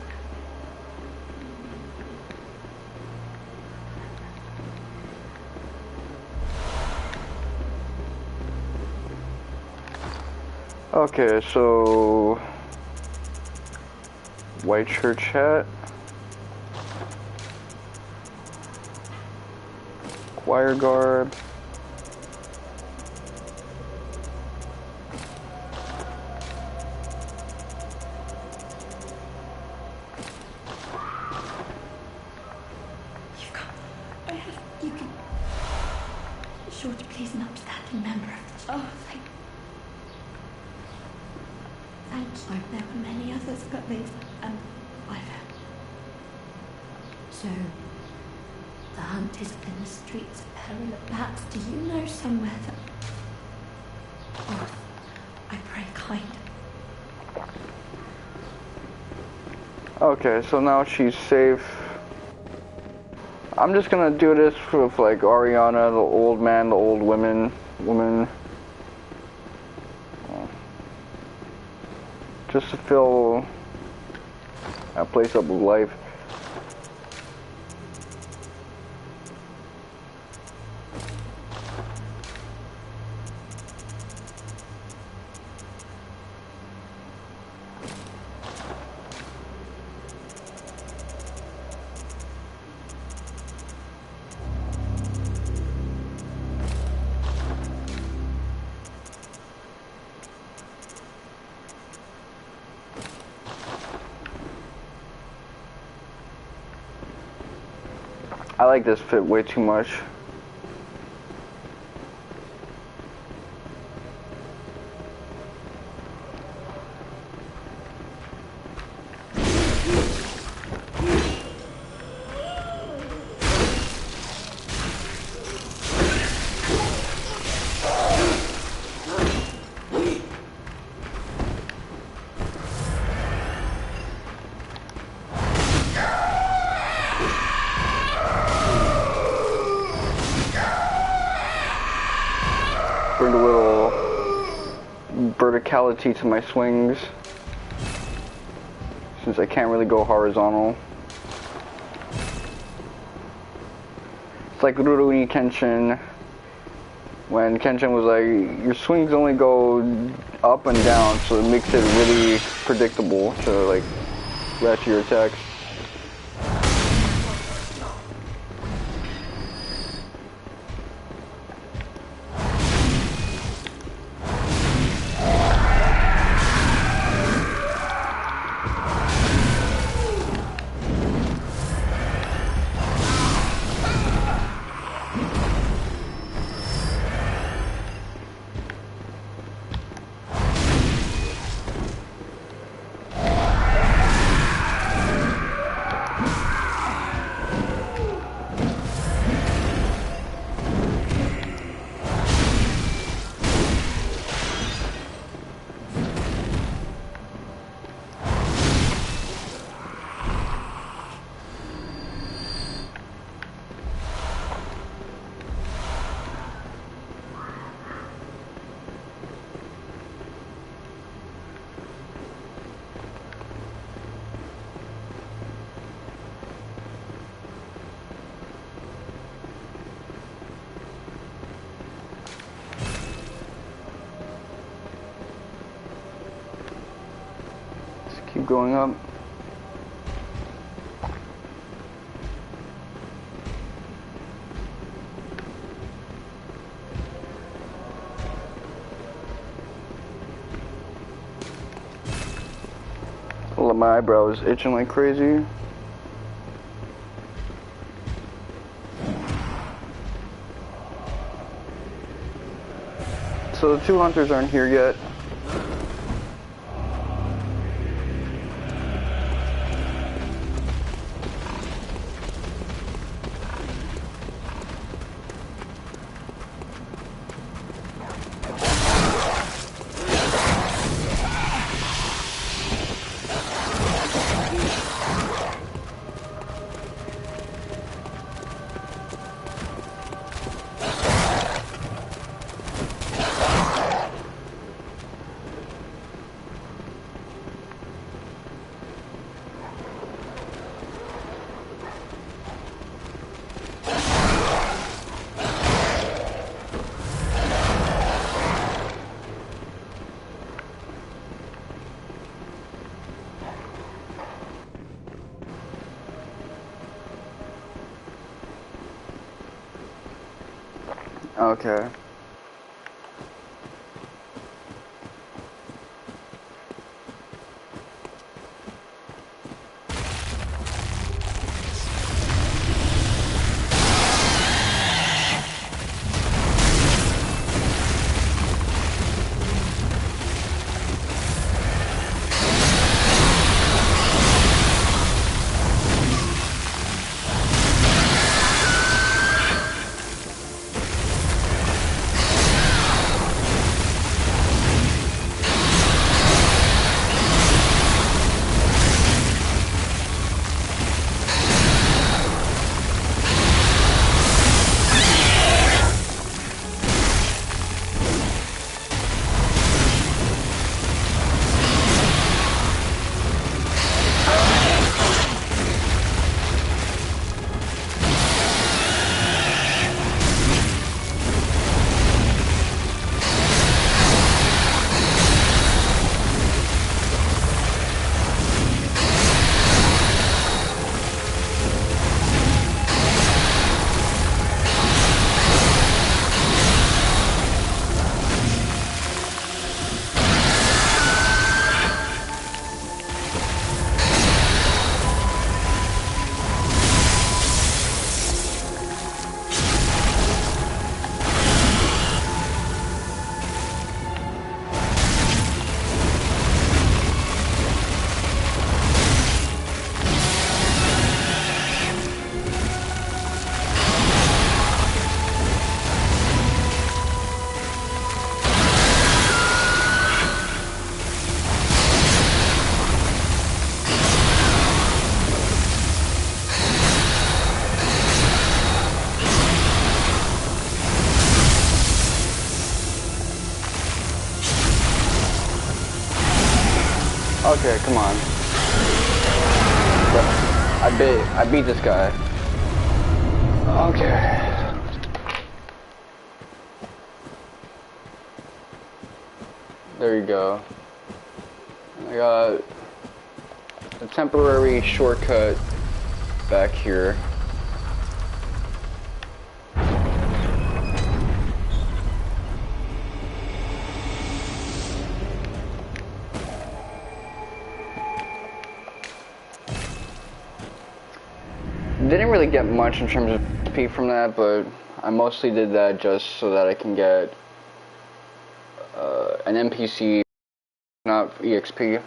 Okay, so white church hat, choir garb, You can. Sure to please an upstanding member of the. Oh, thank you. There were many others, but they've, I've... So, the hunt is within the streets of Peril at Bats. Do you know somewhere that... Oh, I pray kind. Okay, so now she's safe. I'm just gonna do this with like Ariana, the old man, the old woman. Just to fill that place up with life. I like this fit way too much. Bring a little verticality to my swings, since I can't really go horizontal. It's like Rurouni Kenshin, when Kenshin was like, your swings only go up and down, so it makes it really predictable to like match your attacks. keep going up. My eyebrows itching like crazy. So the two hunters aren't here yet. Okay. Okay, come on. I beat this guy. Okay. There you go. I got a temporary shortcut back here. Didn't really get much in terms of XP from that, but I mostly did that just so that I can get an NPC, not EXP.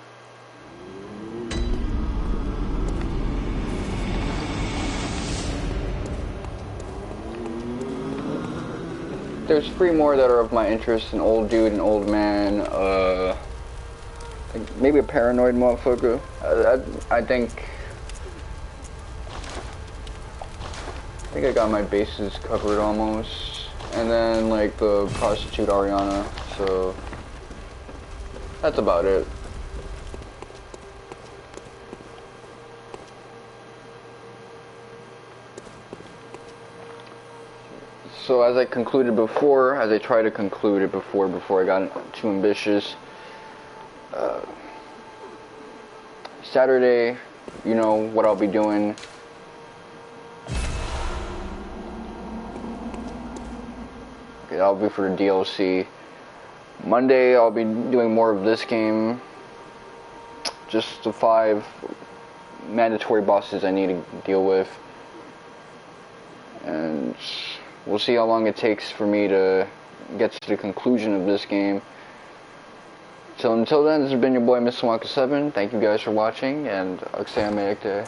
There's 3 more that are of my interest: an old dude, an old man, maybe a paranoid motherfucker. I think I got my bases covered almost, and then like the prostitute Ariana, so that's about it. So as I tried to conclude it before I got too ambitious, Saturday, you know what I'll be doing. Okay, that'll be for the DLC. Monday, I'll be doing more of this game. Just the 5 mandatory bosses I need to deal with. And we'll see how long it takes for me to get to the conclusion of this game. So until then, this has been your boy, Mr. Wonka7. Thank you guys for watching, and Aksaya Mayekte.